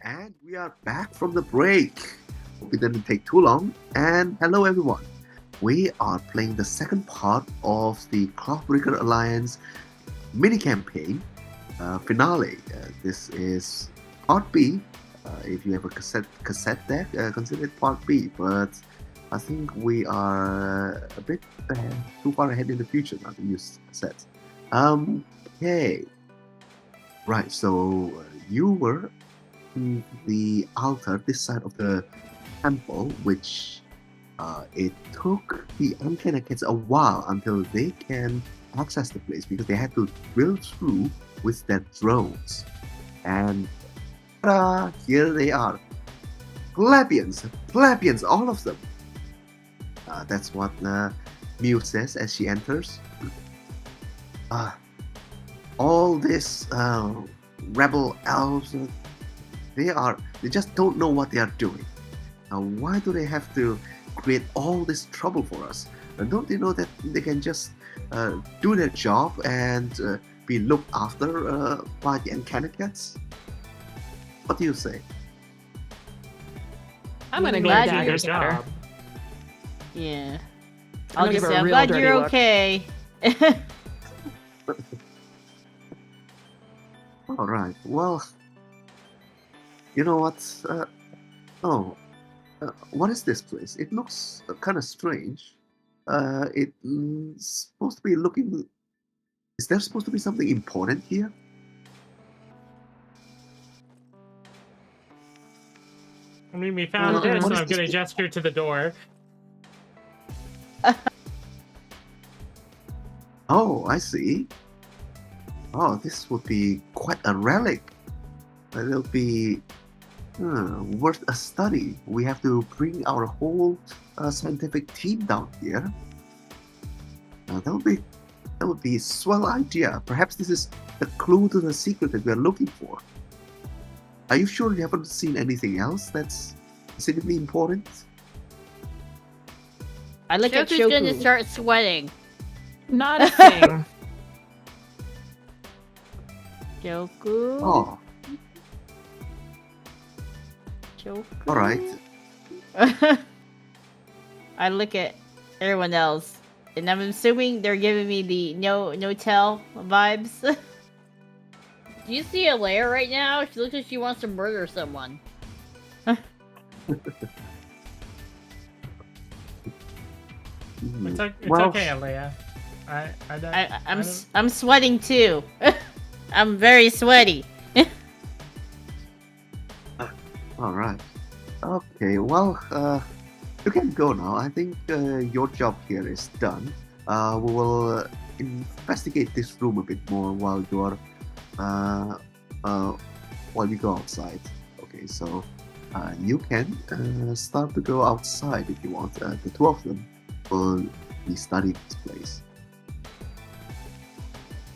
And we are back from the break. Hope it didn't take too long. And hello everyone. We are playing the second part of the Cloudbreaker Alliance mini campaign finale. This is part B. If you have a cassette deck, consider it part B. But I think we are a bit too far ahead in the future now to use cassettes. Okay. Right, so you were in the altar, this side of the temple, which it took the Uncanny a while until they can access the place because they had to drill through with their drones. And here they are. Plebeians, all of them. That's what Mew says as she enters. All this rebel elves, they just don't know what they are doing. Now, why do they have to create all this trouble for us? And don't they know that they can just do their job and be looked after by the Encanicats? What do you say? I'm gonna You go did dagger your scatter. job. Yeah. I'm I'll gonna just give her say, a I'm real glad dirty you're look. okay. All right. Well, you know what? What is this place? It looks kind of strange. It's supposed to be looking. Is there supposed to be something important here? I mean, we found What this, is so I'm this? gonna gesture to the door. Oh, I see. Oh, this would be quite a relic. It'll be worth a study. We have to bring our whole scientific team down here. That would be a swell idea. Perhaps this is the clue to the secret that we are looking for. Are you sure you haven't seen anything else that's specifically important? I look at Shoku's gonna Shoku. start sweating. Not a thing. Shoku. Oh, Shoku. all right. I look at everyone else, and I'm assuming they're giving me the no tell vibes. Do you see Alea right now? She looks like she wants to murder someone. It's Well, okay, Alea. I'm sweating too. I'm very sweaty. All right. Okay. Well, you can go now. I think your job here is done. We will investigate this room a bit more while you are while you go outside. Okay. So you can start to go outside if you want. The two of them will be studying this place.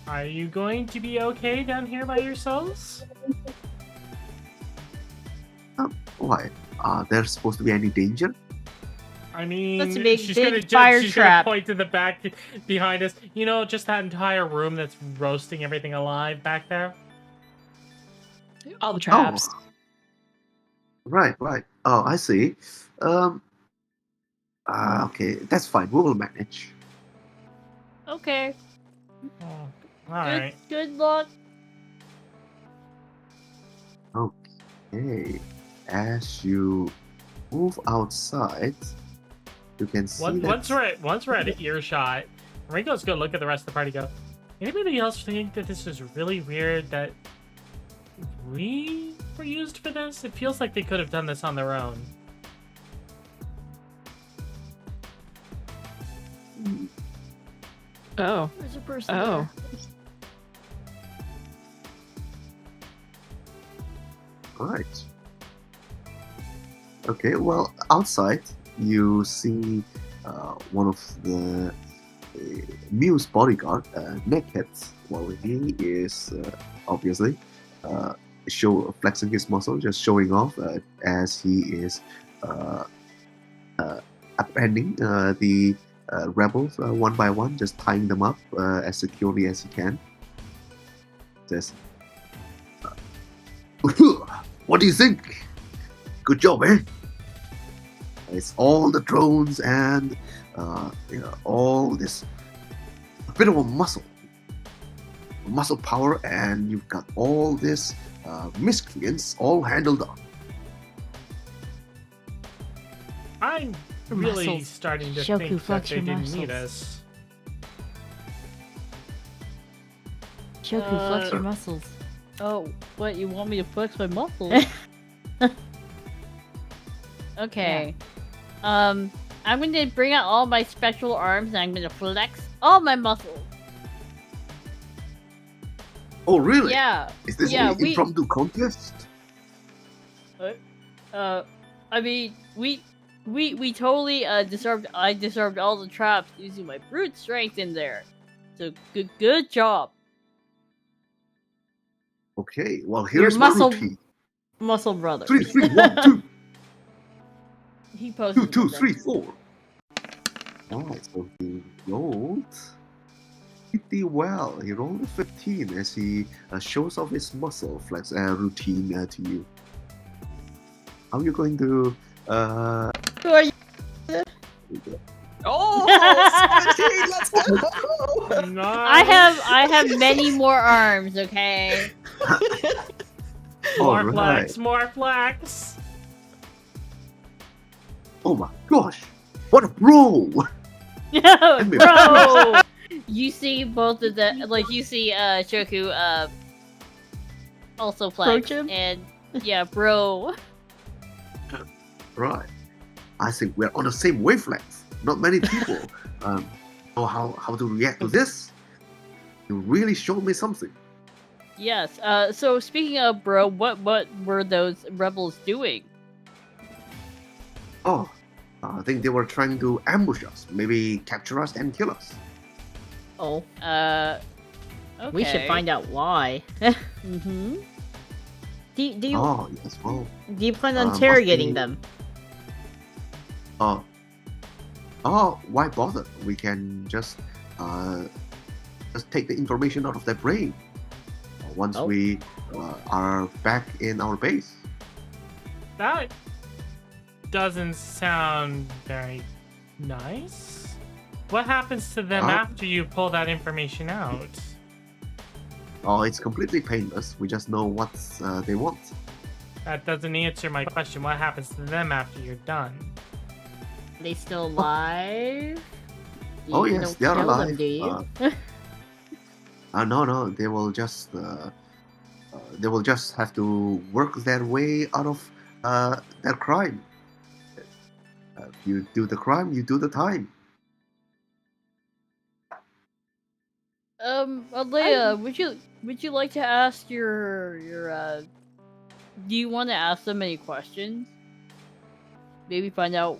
Are you going to be okay down here by yourselves? Why? Are there supposed to be any danger? I mean, That's a big she's fire gonna trap. point to the back behind us. You know, just that entire room that's roasting everything alive back there. All the traps. Oh. Right. Oh, I see. Okay, that's fine. We will manage. Okay. Oh, all right. Good luck. Okay. As you move outside, you can see Once we're at earshot, Ringo's gonna look at the rest of the party. And go, anybody else think that this is really weird that we were used for this? It feels like they could have done this on their own. Oh. There's a person Oh. Right. Okay, well, outside you see one of the Mew's bodyguard, Naked. Well, he is obviously flexing his muscle, just showing off as he is apprehending the rebels one by one, just tying them up as securely as he can. Says, What do you think? Good job, eh? It's all the drones and all this a bit of a muscle power, and you've got all this miscreants all handled up. I'm really Muscles. starting to Shoku, think that flex they your didn't need muscles. us. Shoku, flex your muscles. Oh, what? You want me to flex my muscles? Okay. I'm going to bring out all my spectral arms and I'm going to flex all my muscles. Oh, really? Yeah. Is this yeah, an impromptu contest? I mean, we totally disarmed. I disarmed all the traps using my brute strength in there. So good job. Okay, well, Your here's my muscle- routine. Muscle brother. 3, 3, 1, 2, He posted 2, 2, something. 3, 4. Alright, so he rolled pretty well. He rolled a 15 as he shows off his muscle flex routine to you. How are you going to Who are you? Oh, 17, let's go! Nice. I have many more arms. Okay. More Alright. flex, more flex. Oh my gosh! What a bro! Bro, you see both of the you see Shoku also flex Bro-chin? and yeah, bro. Right. I think we're on the same wavelength. Not many people know how to react to this. You really showed me something. Yes. So speaking of bro, what were those rebels doing? Oh, I think they were trying to ambush us, maybe capture us and kill us. Oh, Okay. we should find out why. Mm-hmm. Do you Oh, yes, well. do you plan on must interrogating be- them? Why bother? We can just take the information out of their brain once Oh. we are back in our base. That doesn't sound very nice. What happens to them after you pull that information out? Oh, it's completely painless. We just know what they want. That doesn't answer my question. What happens to them after you're done? Are they still alive? Oh, You yes, don't they are kill alive. Them, do you? No, they will just have to work their way out of their crime. If you do the crime, you do the time. Alea, would you like to ask your do you want to ask them any questions? Maybe find out,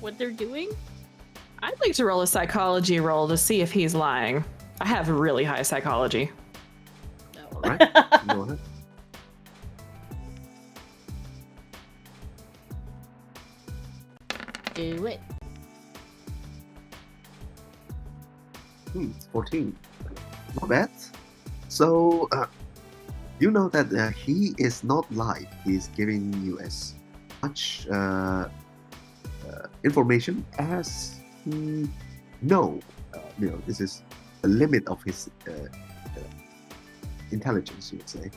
what they're doing? I'd like to roll a psychology roll to see if he's lying. I have really high psychology. All right, go ahead. Do it. 14. Not bad. So, you know that he is not lying. He's giving you as much information as he know. This is the limit of his intelligence, you would say.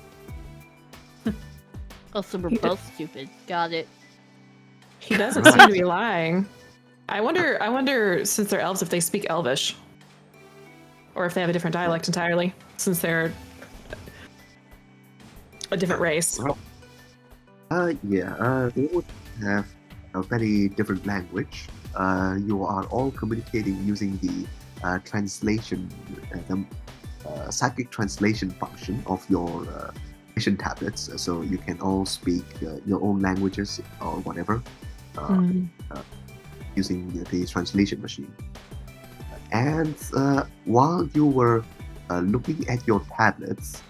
Also, we're both stupid. Got it. He doesn't seem to be lying. I wonder, since they're elves, if they speak Elvish. Or if they have a different dialect entirely, since they're a different race. They would have a very different language. You are all communicating using the translation, psychic translation function of your vision tablets, so you can all speak your own languages or whatever using the translation machine. And while you were looking at your tablets,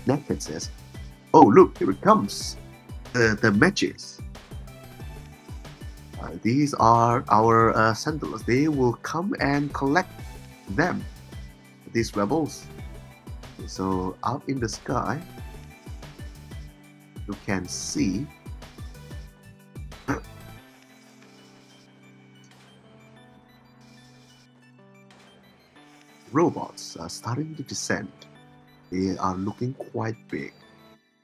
Snapchat says, "Oh, look, here it comes. The matches. These are our sentinels. They will come and collect them, these rebels. So out in the sky, you can see robots are starting to descend. They are looking quite big.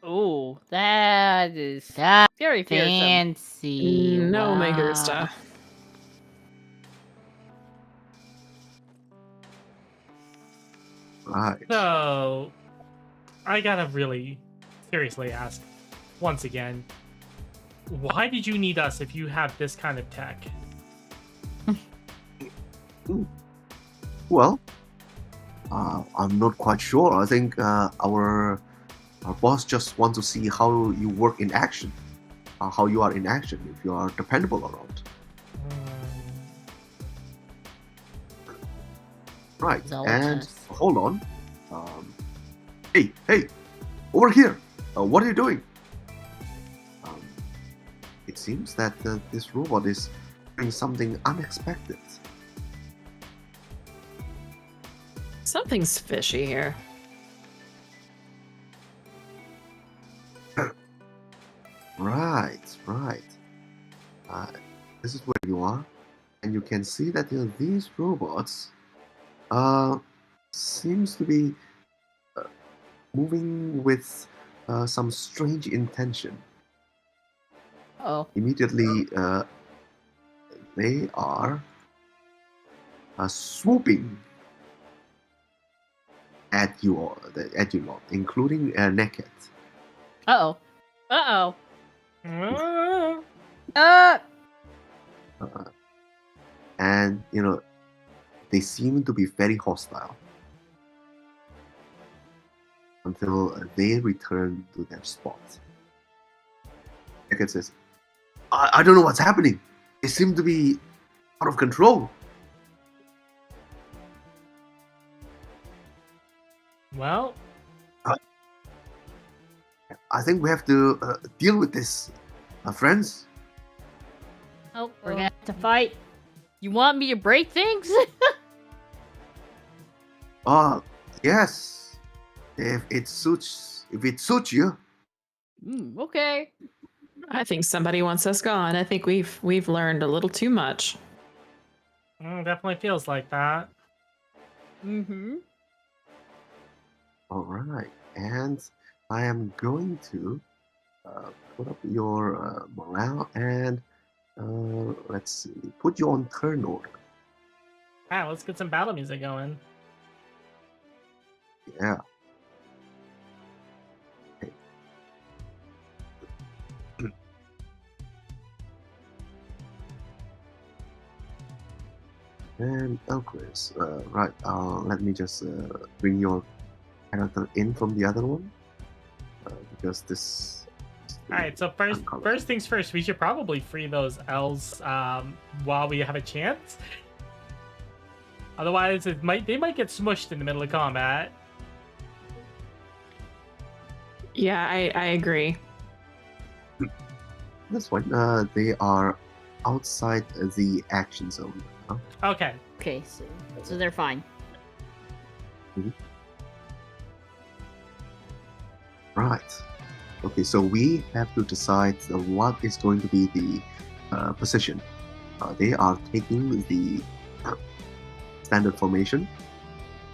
Oh, that is very fearsome. Fancy. No, me Wow. gusta. Right. So, I gotta really seriously ask once again, why did you need us if you have this kind of tech? Well, I'm not quite sure. I think our boss just wants to see how you work in action, how you are in action, if you are dependable or not. Right, and Zealotous. hold on. Hey, over here. What are you doing? It seems that this robot is doing something unexpected. Something's fishy here. Right. This is where you are, and you can see that these robots seems to be moving with some strange intention. Oh. Immediately, they are swooping at you all, including naked. Uh-oh. Uh-oh. And they seem to be very hostile until they return to their spot. Naked says, I don't know what's happening. They seem to be out of control. Well, I think we have to deal with this, friends. Oh, we're gonna have to fight. You want me to break things? Yes. If it suits you. Okay. I think somebody wants us gone. I think we've learned a little too much. definitely feels like that. Mm-hmm. All right, and I am going to put up your morale and let's see, put you on turn order. Alright, let's get some battle music going. Yeah. Okay. And Ellcrys, right, let me just bring your character in from the other one, because this... Alright, so first things first, we should probably free those L's while we have a chance. Otherwise, they might get smushed in the middle of combat. Yeah, I agree. That's fine. They are outside the action zone. Huh? Okay. Okay, so they're fine. Right. Okay, so we have to decide what is going to be the position. They are taking the standard formation,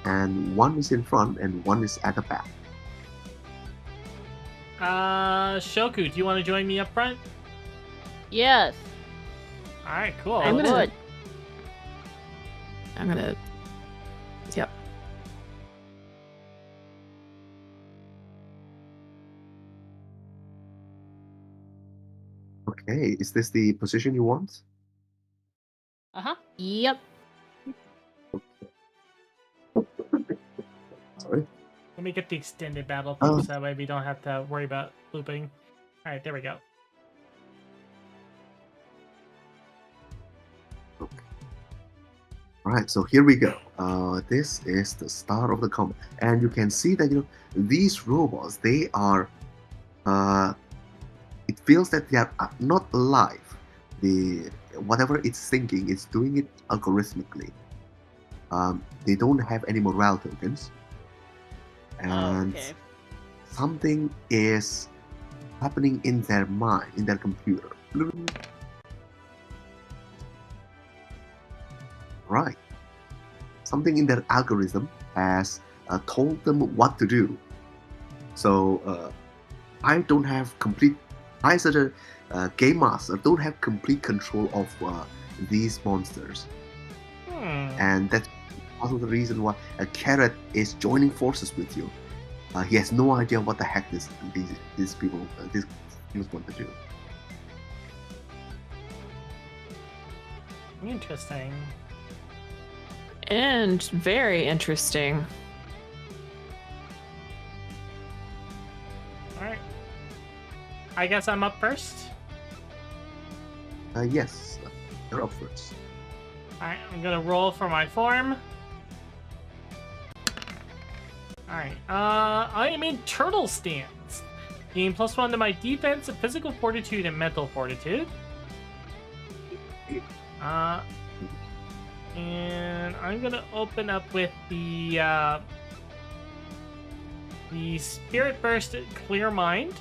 and one is in front and one is at the back. Shoku, do you want to join me up front? Yes. Alright, cool. I would. I'm gonna... Yep. Okay, is this the position you want? Uh-huh. Yep. Sorry. Let me get the extended battle thing, so that way we don't have to worry about looping. Alright, there we go. Okay. Right, so here we go. This is the start of the combat, and you can see that these robots, they are. It feels that they are not alive. Whatever it's thinking, it's doing it algorithmically. They don't have any morale tokens, and something is happening in their mind, in their computer. Right. Something in their algorithm has told them what to do. So I don't have complete. I, as a game master, don't have complete control of these monsters, and that's also the reason why a carrot is joining forces with you. He has no idea what the heck these people want to do. Interesting. And very interesting. Alright. I guess I'm up first. Yes, you're up first. Alright, I'm gonna roll for my form. Alright, I am in turtle stance. Gain +1 to my defense, physical fortitude, and mental fortitude. And I'm gonna open up with the Spirit Burst Clear Mind.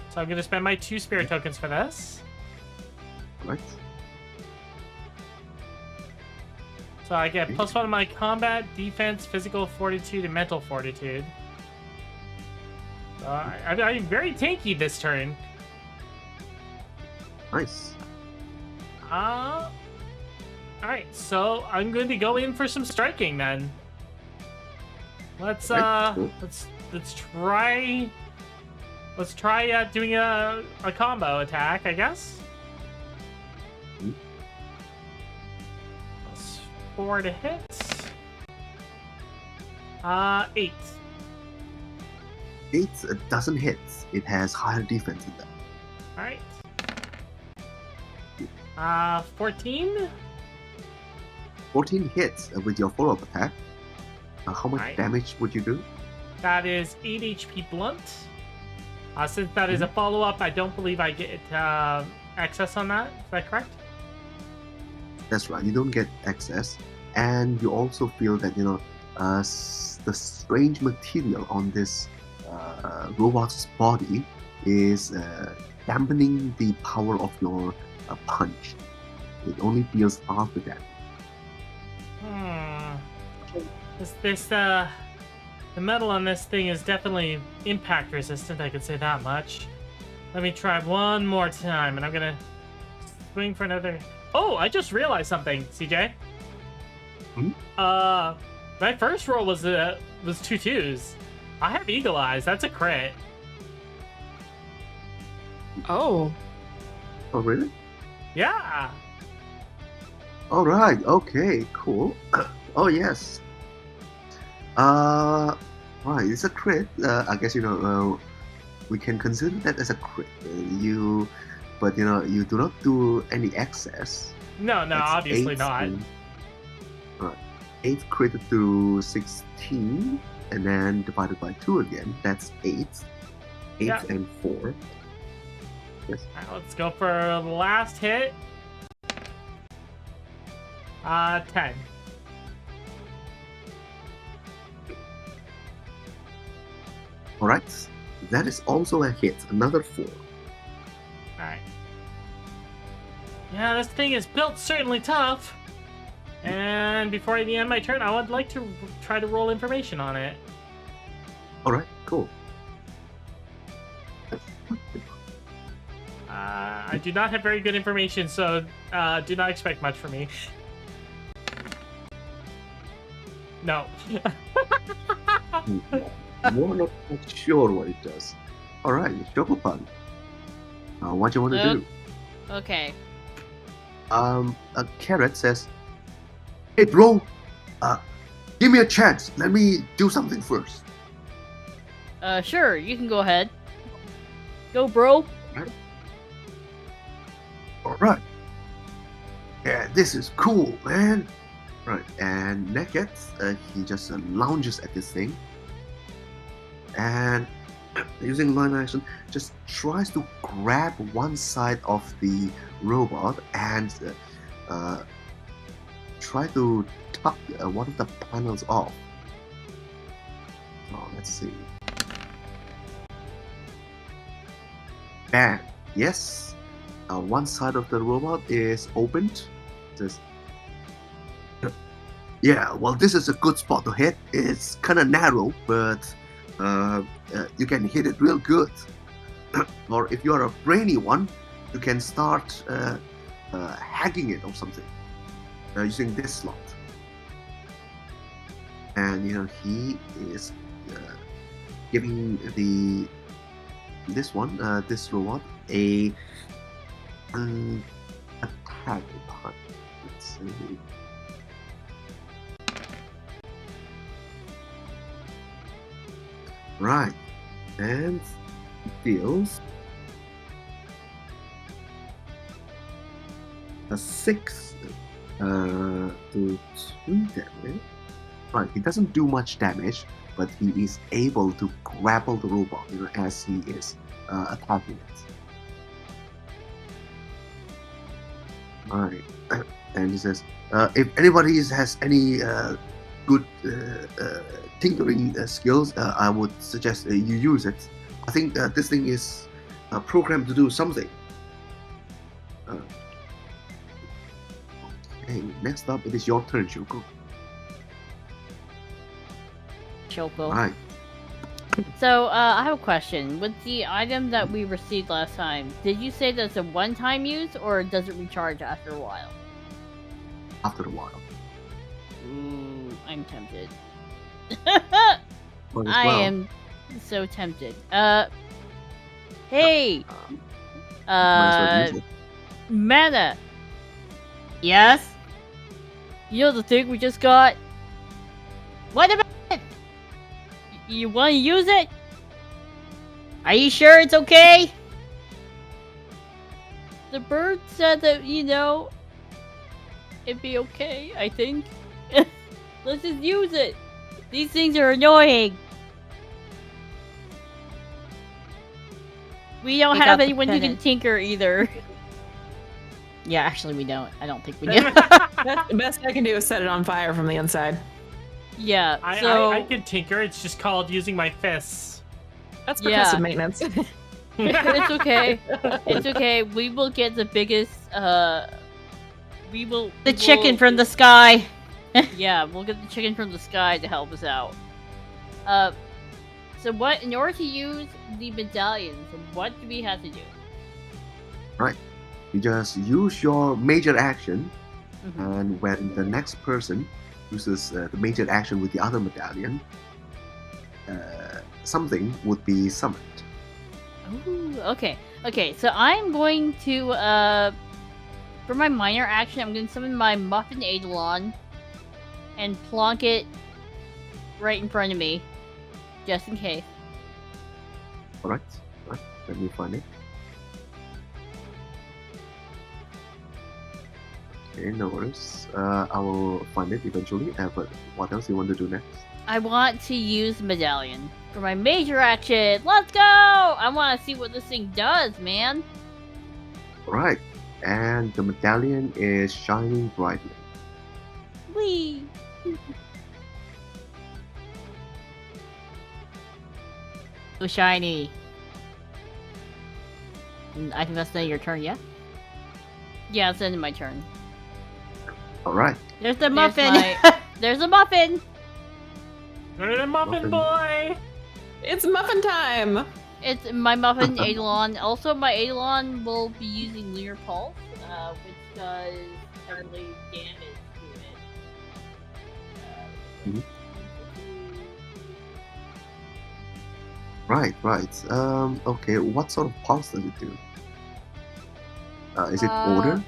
So I'm gonna spend my 2 spirit tokens for this. Right. So I get +1 to my combat, defense, physical fortitude, and mental fortitude. So I'm very tanky this turn. Nice. Alright, so I'm going to go in for some striking then. Let's try doing a combo attack, I guess. +4 to hit. 8. 8 doesn't hit. It has higher defense than that. Alright. 14. 14 hits with your follow-up attack. How much damage would you do? That is 8 HP blunt. Since that is a follow-up, I don't believe I get excess on that. Is that correct? That's right. You don't get excess, and you also feel that the strange material on this robot's body is dampening the power of your punch. It only deals half the damage. The metal on this thing is definitely impact resistant, I could say that much. Let me try one more time, and I'm gonna swing for another. Oh, I just realized something, CJ. My first roll was 2 2s. I have Eagle Eyes. That's a crit. Oh. Oh, really? Yeah. All right. Okay. Cool. Oh yes. Right. It's a crit. I guess we can consider that as a crit. But you do not do any excess. No, That's obviously not. Right. 8 crit to 16, and then divided by 2 again. That's 8. 8 and 4. Yes. Alright, let's go for the last hit. 10. Alright. That is also a hit. Another 4. Alright. Yeah, this thing is built certainly tough. And before I end my turn, I would like to try to roll information on it. Alright, cool. I do not have very good information, so do not expect much from me. No. We're not sure what it does. Alright, Chocopan. What do you want to do? Okay. A carrot says, "Hey bro, give me a chance. Let me do something first." Sure, you can go ahead. Go, bro. Alright. Yeah, this is cool, man. Right, and Naked, he just lounges at this thing. And using line action, just tries to grab one side of the robot and try to tuck one of the panels off. Oh, let's see. bam. Yes. One side of the robot is opened. Says, yeah, well, this is a good spot to hit. It's kind of narrow, but you can hit it real good. Or if you're a brainy one, you can start hacking it or something using this slot. And he is giving this robot a attack. Let's see. Right, and deals a 6 to 2 damage. Right, he doesn't do much damage, but he is able to grapple the robot, as he is attacking it. Alright, and he says, if anybody has any good tinkering skills, I would suggest you use it. I think this thing is programmed to do something. Okay, next up, it is your turn, Shoko. Right. So, I have a question. With the item that we received last time, did you say that's a one-time use, or does it recharge after a while? After a while. Ooh, I'm tempted. Well, I am so tempted. Hey! Mana! Yes? You know the thing we just got? What about it? You want to use it? Are you sure it's okay? The bird said that, it'd be okay, I think. Let's just use it. These things are annoying. We don't have anyone who can tinker either. Yeah, actually we don't. I don't think we do. The best I can do is set it on fire from the inside. Yeah, I can tinker. It's just called using my fists. That's progressive maintenance. It's okay. It's okay. We will get the biggest, The chicken from the sky! Yeah, we'll get the chicken from the sky to help us out. So in order to use the medallions, what do we have to do? Right. You just use your major action, and when the next person uses the major action with the other medallion, something would be summoned. Ooh, okay. Okay, so I'm going to, for my minor action, I'm going to summon my Muffin Eidolon and plonk it right in front of me, just in case. Alright, let me find it. Okay, no worries. I will find it eventually, but what else do you want to do next? I want to use Medallion for my major action. Let's go! I want to see what this thing does, man. Alright, and the medallion is shining brightly. Whee! So shiny. I think that's the end of your turn, yeah? Yeah, it's the end of my turn. Alright. There's the muffin! There's a muffin! There's a muffin boy! It's muffin time! It's my Muffin Eidolon. Also, my Eidolon will be using Lunar Pulse, which does heavily damage to it. Right. Okay, what sort of pulse does it do? Is it order?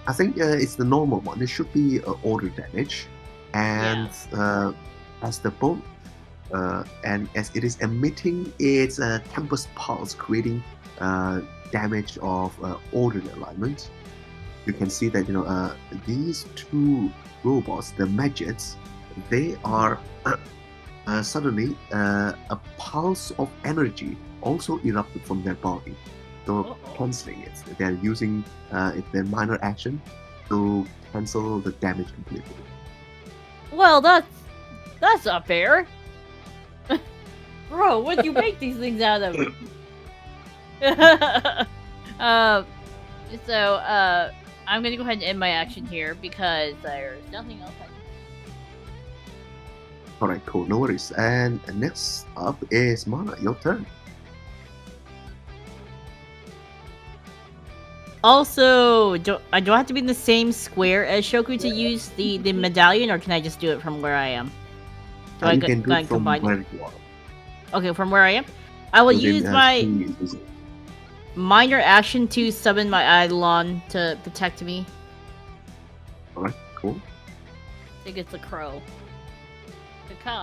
I think it's the normal one. It should be order damage, and as the bone, and as it is emitting its tempest pulse, creating damage of ordered alignment. You can see that these two robots, the midgets, they are suddenly a pulse of energy also erupted from their body. So cancelling it. They are using their minor action to cancel the damage completely. Well, that's not fair. Bro, what do you make these things out of? I'm gonna go ahead and end my action here because there's nothing else I can do. Alright, cool, no worries. And next up is Mana, your turn. Also, do I have to be in the same square as Shoku to use the medallion, or can I just do it from where I am? You can do it from where you are. Okay, from where I am? I will use my minor action to summon my Eidolon to protect me. Alright, cool. I think it's a crow.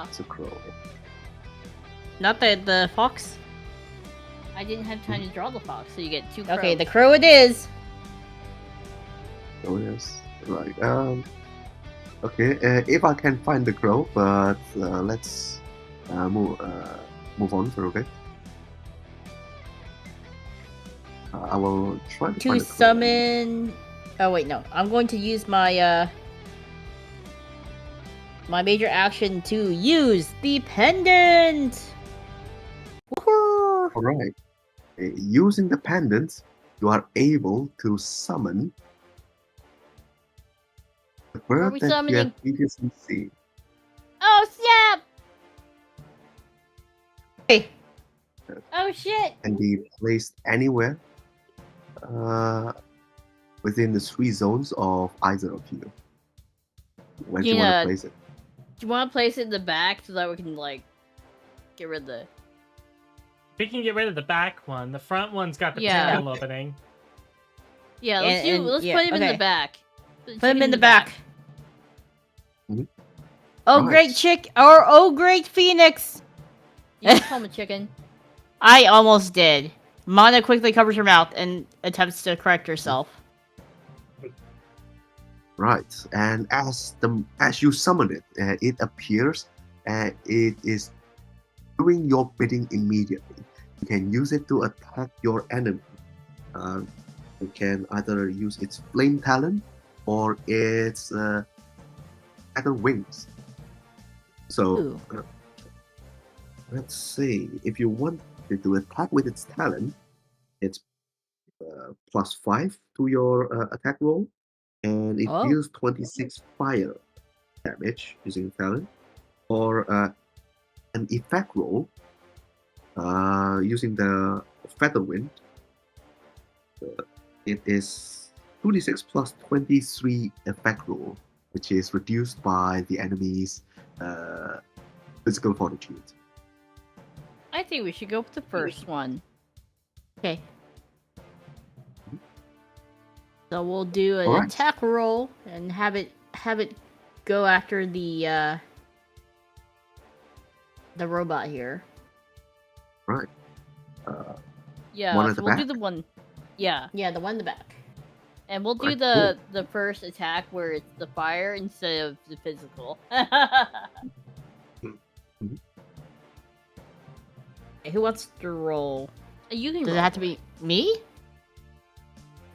It's a crow. Not the fox? I didn't have time to draw the fox, so you get 2 crows. Okay, the crow it is! Oh yes, right. Okay, if I can find the crow, but let's move on for a bit. I will try to find the crow. Summon. Oh wait, no. I'm going to use my my major action to use the pendant. Woohoo! All right. Using the pendant, you are able to summon the bird that you have previously seen. Oh snap! Hey. Oh shit! Can be placed anywhere within the 3 zones of either of you. Where do you want to place it? Do you want to place it in the back so that we can like get rid of the? We can get rid of the back one. The front one's got the panel opening. Yeah, let's put him in the back. Put him in the back. Mm-hmm. Oh great great phoenix! You can call him a chicken. I almost did. Mana quickly covers her mouth and attempts to correct herself. Right, and as you summon it, it appears. It is doing your bidding immediately. You can use it to attack your enemy. You can either use its flame talon or its other wings. So let's see. If you want to attack with its talon, it's +5 to your attack roll, and it deals 26 fire damage using talon. Or an effect roll using the feather wind. It is 2d6 plus 23 effect roll, which is reduced by the enemy's physical fortitude. I think we should go with the first one. Okay. So we'll do an attack roll and have it go after the robot here. Right. Yeah, so we'll do the one. Yeah, the one in the back. And we'll do the first attack where it's the fire instead of the physical. Who wants to roll? You can. Does it have to be me?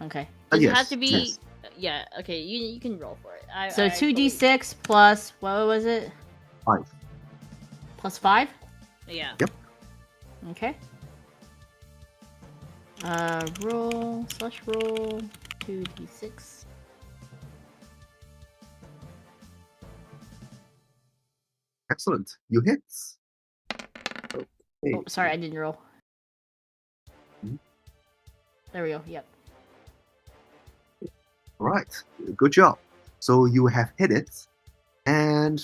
Okay. Does it have to be? Yes. Yeah. Okay. You can roll for it. So 2d6 plus what was it? 5. Plus 5? Yeah. Yep. Okay. Roll /roll 2d6. Excellent. You hit. Okay. Oh, sorry, I didn't roll. There we go. Yep. Right. Good job. So you have hit it, and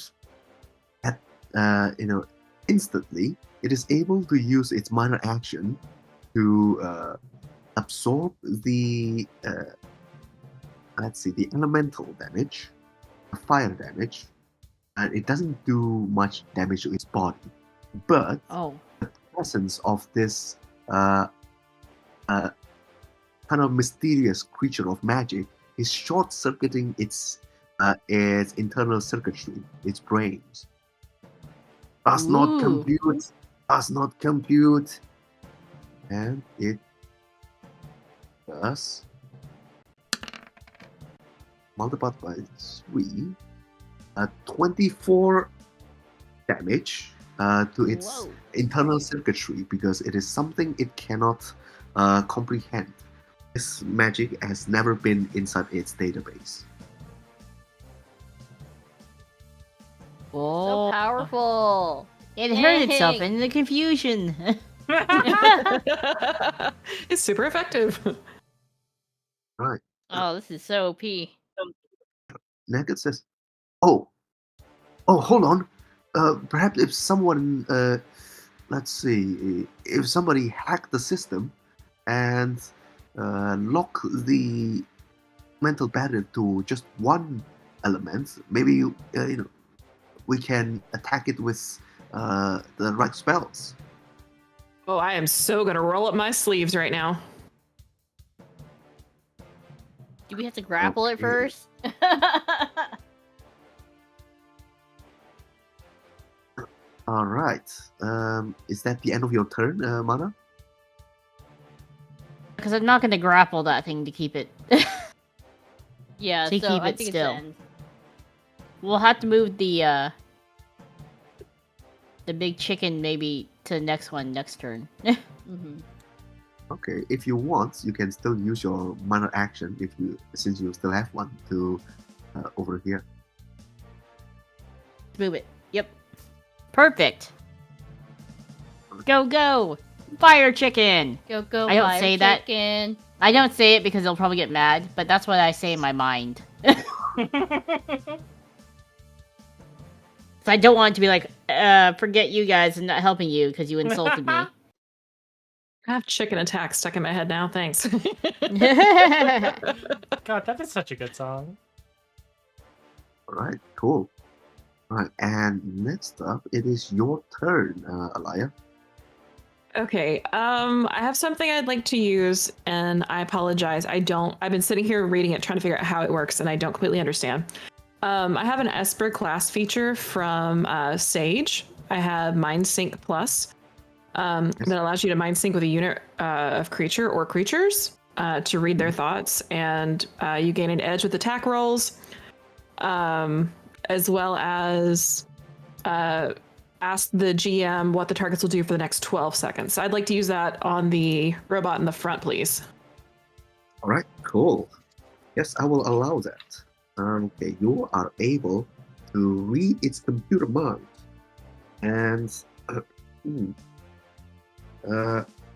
instantly it is able to use its minor action to absorb the the elemental damage, the fire damage, and it doesn't do much damage to its body. But the presence of this kind of mysterious creature of magic is short-circuiting its its internal circuitry, its brains. Does not compute. Does not compute. And it does multiplied by 3, 24 damage to its internal circuitry because it is something it cannot comprehend. This magic has never been inside its database. So powerful. It hurt itself in the confusion. It's super effective. Right. Oh, this is so OP. Naked says, "Oh, hold on. Perhaps if someone, let's see, if somebody hacked the system and lock the mental barrier to just one element, maybe we can attack it with the right spells." Oh, I am so gonna roll up my sleeves right now. Do we have to grapple it first? All right. Is that the end of your turn, Mana? Because I'm not going to grapple that thing to keep it. Yeah, to so keep I it think still. it's end. We'll have to move the big chicken maybe to the next one next turn. Mm-hmm. Okay. If you want, you can still use your minor action since you still have one to over here. Move it. Yep. Perfect. Go, go! Fire chicken! Go, go, I don't fire say that. chicken. I don't say it because they'll probably get mad, but that's what I say in my mind. So I don't want it to be like, forget you guys and not helping you because you insulted me. I have chicken attack stuck in my head now. Thanks. God, that is such a good song. All right. Cool. All right. And next up, it is your turn, Alaya. Okay, I have something I'd like to use, and I apologize. I've been sitting here reading it, trying to figure out how it works, and I don't completely understand. I have an Esper class feature from Sage. I have Mind Sync Plus that allows you to mind sync with a unit of creature or creatures to read their thoughts, and you gain an edge with attack rolls, as well as ask the GM what the targets will do for the next 12 seconds. So I'd like to use that on the robot in the front, please. All right. Cool. Yes, I will allow that. Okay, you are able to read its computer mind, and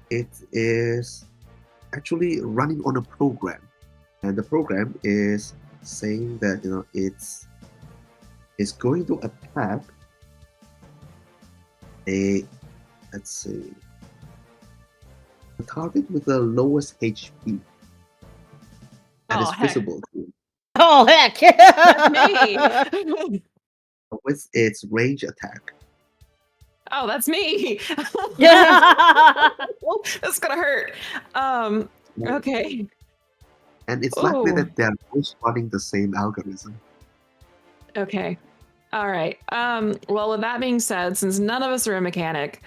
it is actually running on a program, and the program is saying that it's going to attack a target with the lowest HP that is visible to you. Oh, heck! That's me! With its range attack. Oh, that's me! That's gonna hurt. Okay. And it's likely that they're both running the same algorithm. Okay. All right. Well, with that being said, since none of us are a mechanic,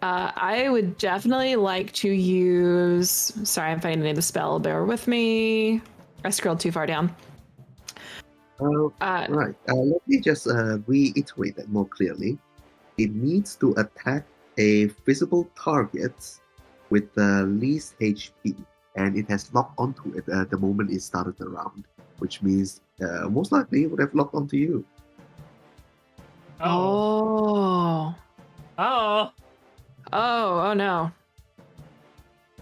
I would definitely like to use... Sorry, I'm finding the name of the spell. Bear with me. I scrolled too far down. Right. Let me just reiterate that more clearly. It needs to attack a visible target with the least HP, and it has locked onto it the moment it started the round, which means most likely it would have locked onto you. Oh no.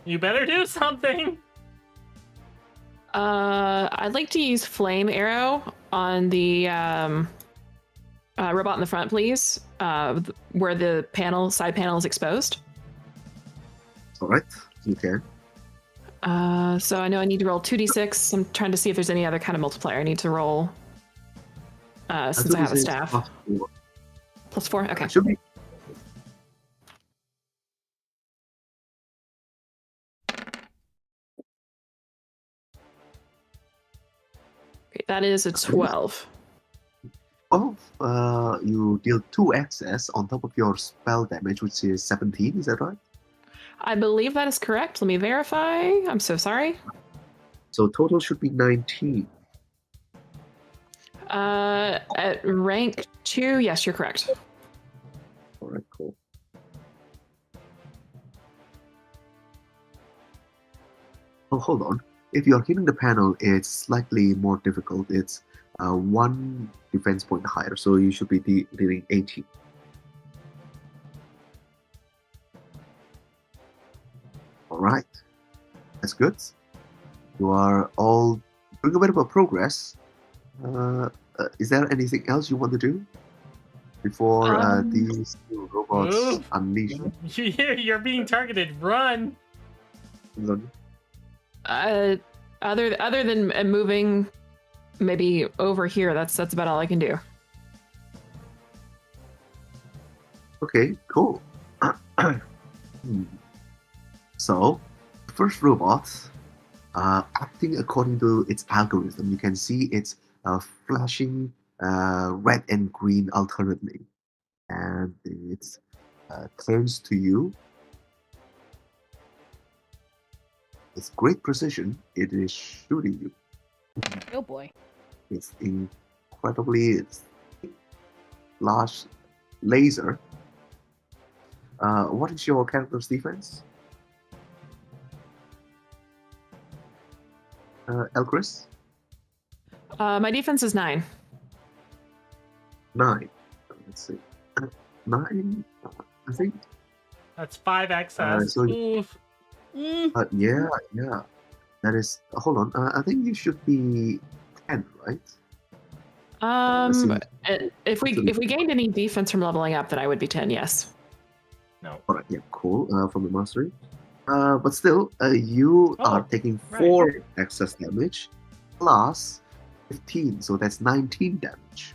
You better do something. I'd like to use Flame Arrow on the robot in the front, please, where the side panel is exposed. All right, you can. So I know I need to roll 2d6. I'm trying to see if there's any other kind of multiplier I need to roll since I have a staff. +4? Okay. Should be. Okay, That is a 12. You deal 2 access on top of your spell damage, which is 17. Is that right? I believe that is correct. Let me verify. I'm so sorry. So total should be 19. At rank 2, yes, you're correct. All right, cool. Oh, hold on. If you're hitting the panel, it's slightly more difficult. It's 1 defense point higher, so you should be dealing 18. All right, that's good. You are all doing a bit of a progress. Is there anything else you want to do before these robots Move. unleash? You're being targeted. Run. Other than moving maybe over here, that's about all I can do. Okay, cool. So, the first robot, acting according to its algorithm, you can see it's flashing red and green alternately, and it turns to you. With great precision, it is shooting you. Oh boy. It's incredibly large laser. What is your character's defense? Ellcrys? My defense is 9. 9. Let's see. 9, I think. That's 5 access. So- Oof. Yeah. That is. Hold on. I think you should be 10, right? If we gained any defense from leveling up, then I would be 10. Yes. No. All right. Yeah. Cool. From the mastery. But still, you are taking 4 excess damage plus 15, so that's 19 damage.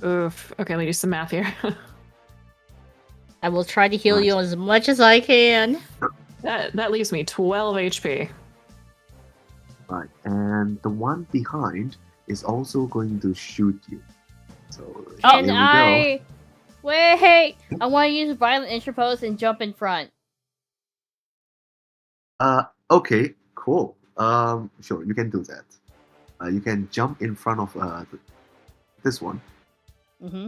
Oof. Okay, let me do some math here. I will try to heal you as much as I can. That leaves me 12 HP. Right, and the one behind is also going to shoot you. So And here we I wait. I want to use violent interpose and jump in front. go. Okay, cool. Sure, you can do that. You can jump in front of this one. Mm-hmm.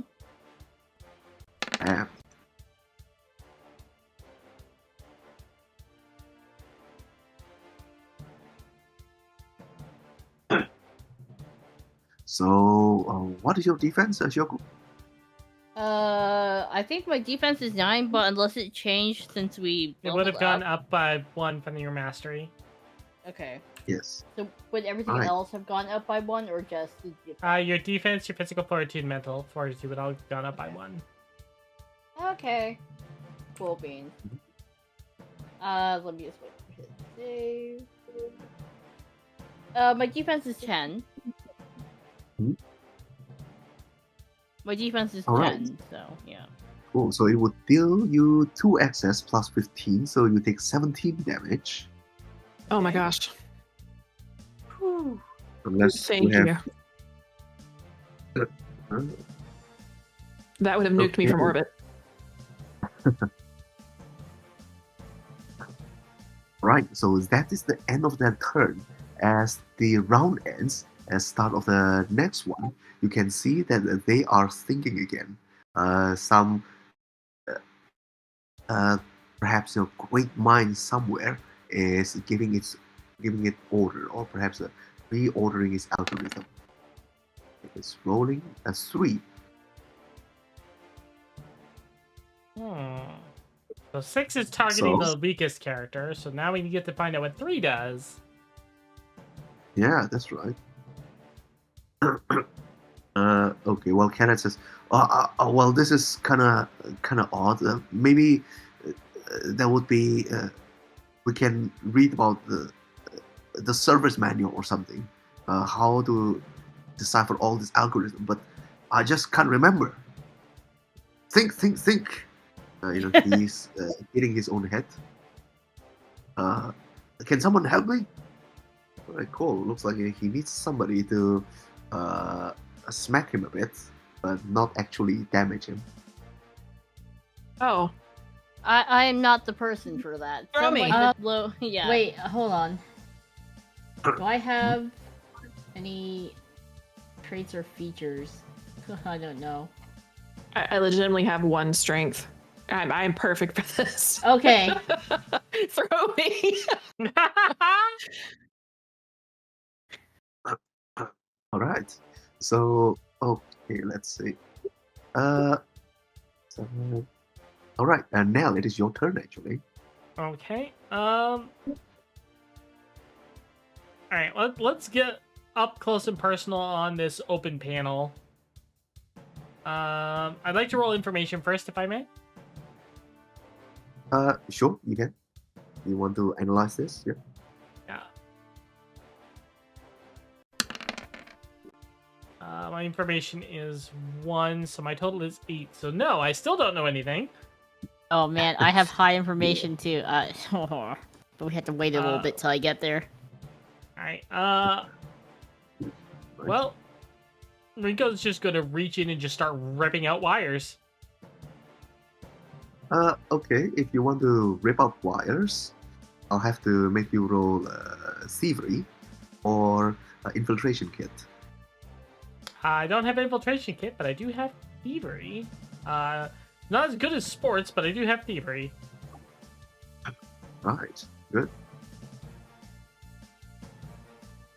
And so, what is your defense, Shoku? I think my defense is 9, but unless it changed since we It would have leveled gone up by 1 from your mastery. Okay. Yes. So would everything Alright. else have gone up by 1, or just Your defense, your physical fortitude, mental fortitude would all have gone up by 1. Okay. Cool beans. Let me just wait for his save. My defense is 10. Mhm. My defense is Alright. 10, so yeah. Cool. So it would deal you 2 excess plus 15, so you take 17 damage. Oh my gosh. Unless Thank you you. have. That would have nuked me from Okay. orbit. Right, so that is the end of their turn. As the round ends, as start of the next one, you can see that they are thinking again. Some perhaps a great mind somewhere is giving it order, or perhaps reordering its algorithm. It's rolling a 3. So 6 is targeting So- the weakest character, so now we get to find out what 3 does. Yeah, that's right. Okay, well, Kenneth says, well, this is kind of odd. Maybe there would be we can read about the service manual or something, how to decipher all this algorithm, but I just can't remember. Think. He's hitting his own head. Can someone help me? Alright, cool. Looks like he needs somebody to smack him a bit, but not actually damage him. Oh, I am not the person for that. Throw me. Yeah. Wait, hold on. Do I have any traits or features? I don't know. I legitimately have 1 strength. I'm perfect for this. Okay. Throw me. Alright. So, okay, let's see. Alright, Nel, it is your turn actually. Okay. All right. Let's get up close and personal on this open panel. I'd like to roll information first, if I may. Sure, you can. You want to analyze this? Yeah. Yeah. My information is 1, so my total is 8. So no, I still don't know anything. Oh man, I have high information too. But we have to wait a little bit till I get there. Alright, well, Rinko's just gonna reach in and just start ripping out wires. Okay, if you want to rip out wires, I'll have to make you roll thievery or infiltration kit. I don't have an infiltration kit, but I do have thievery. Not as good as sports, but I do have thievery. Right, good.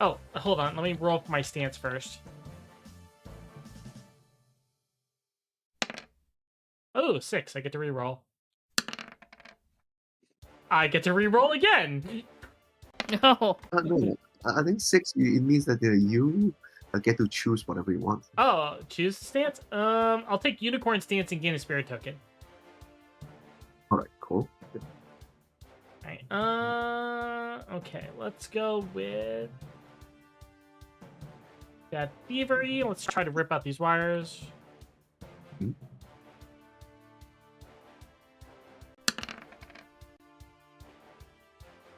Oh, hold on. Let me roll for my stance first. Oh, 6. I get to reroll. I get to reroll again. No. No, I think 6. It means that you get to choose whatever you want. Oh, choose stance. I'll take unicorn stance and gain a spirit token. All right, cool. All right. Okay. Let's go with that thievery. Let's try to rip out these wires. Hmm.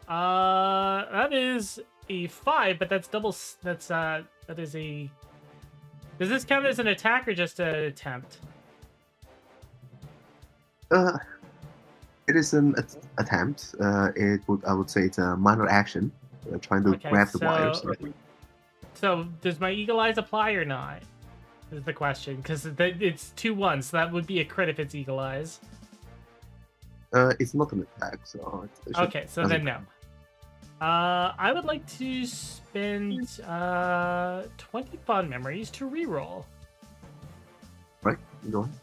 That is a 5, but that's double. That is a. Does this count as an attack or just an attempt? It is an attempt. I would say it's a minor action, trying to grab the wires. So does my Eagle Eyes apply or not? Is the question, because it's 2-1, so that would be a crit if it's Eagle Eyes. It's not an attack, so. Okay, so then no. I would like to spend 20 fun memories to reroll. Right, go ahead.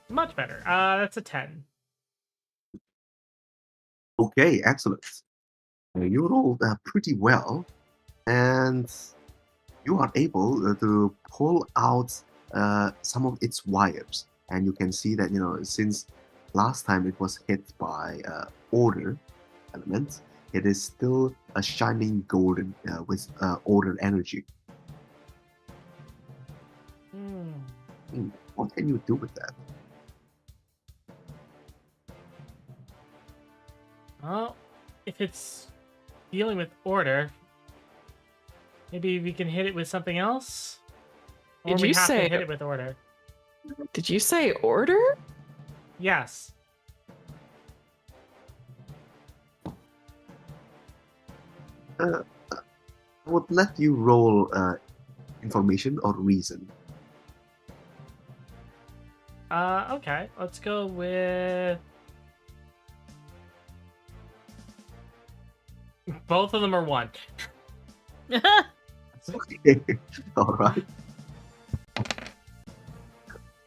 Much better. That's a 10. Okay, excellent. You rolled pretty well, and you are able to pull out some of its wires. And you can see that, since last time it was hit by order element, it is still a shining golden with order energy. What can you do with that? Well, if it's dealing with order, maybe we can hit it with something else? Or Did we you have say to hit it with order? Did you say order? Yes. I would let you roll information or reason. Okay. Let's go with... Both of them are 1. Okay, all right.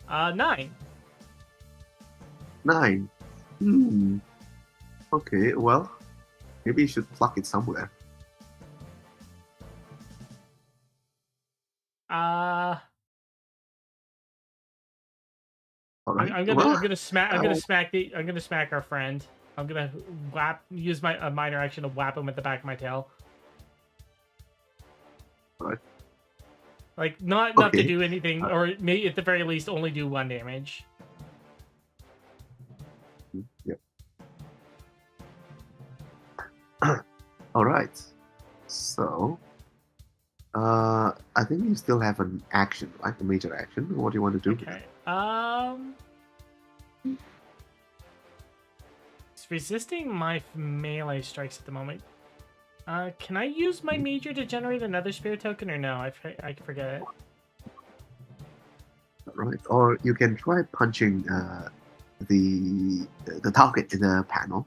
9. 9. Okay, well, maybe you should pluck it somewhere. All right. I'm gonna smack our friend. I'm gonna use my minor action to whap him with the back of my tail. Right. Like, not enough to do anything, or maybe at the very least only do 1 damage. Yep. All right. So, I think you still have an action, right? A major action. What do you want to do? Okay. It's resisting my melee strikes at the moment. Can I use my major to generate another spirit token, or no? I forget it. Right. Or you can try punching the target in the panel.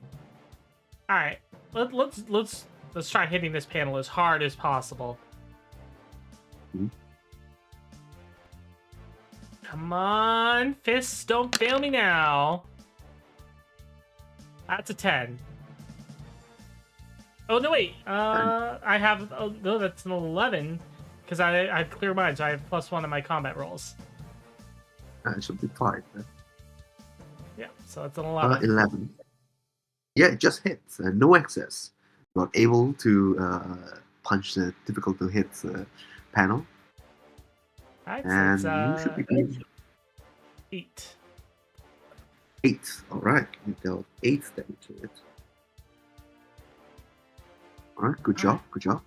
All right. Let's try hitting this panel as hard as possible. Mhm. Come on, fists, don't fail me now. That's a 10. Oh no, wait. I have. Oh no, that's an 11. Because I have clear mind, so I have +1 in my combat rolls. It should be fine. Yeah, so it's an 11. 11. Yeah, it just hits. No excess. Not able to punch the difficult to hit panel. Alright, And so you it's should be doing 8. 8. Alright, you dealt 8 damage to it. Alright, good job, good job.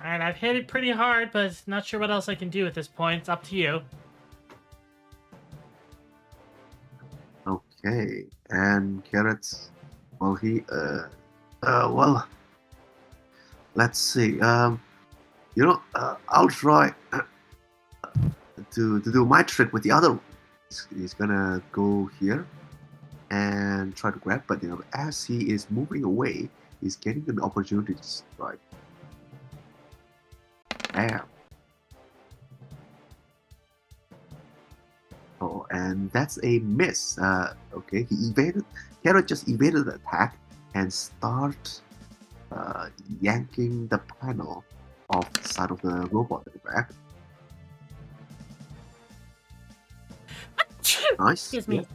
Alright, I've hit it pretty hard, but not sure what else I can do at this point. It's up to you. Okay, and Carrots, well, well, let's see. I'll try to do my trick with the other one. He's gonna go here and try to grab, but as he is moving away, he's getting an opportunity to strike. Bam. Oh, and that's a miss. Okay, he evaded. Carrot just evaded the attack and start yanking the panel off the side of the robot at the back. Nice. Excuse me.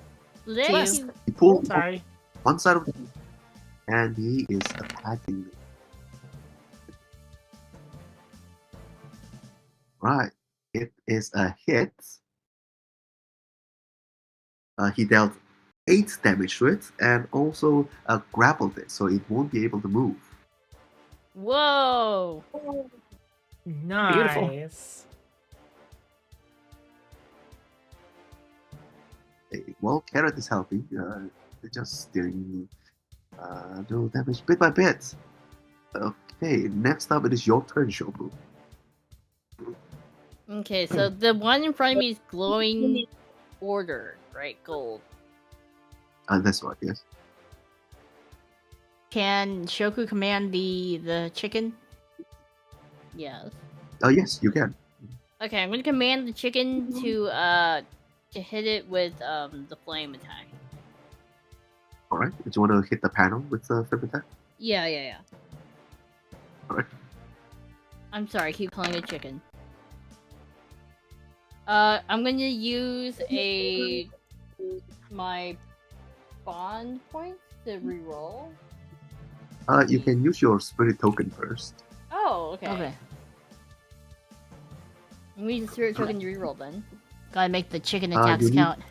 Yeah. Bless you. you. He pulled Sorry. one side of the and he is attacking. Right. It is a hit. He dealt 8 damage to it and also grappled it, so it won't be able to move. Whoa. Nice. Well, Carrot is helping. They're just dealing no damage bit by bit. Okay, next up it is your turn, Shobu. Okay, so the one in front of me is glowing order, right? Gold. That's right, yes. Can Shoku command the chicken? Yes. Yes, you can. Okay, I'm gonna command the chicken to hit it with the flame attack. Alright, do you want to hit the panel with the flip attack? Yeah. Alright. I'm sorry, I keep calling it chicken. I'm gonna use my bond points to reroll. You can use your spirit token first. Oh, okay. I'm gonna use the spirit token to reroll then. Gotta make the chicken attacks count.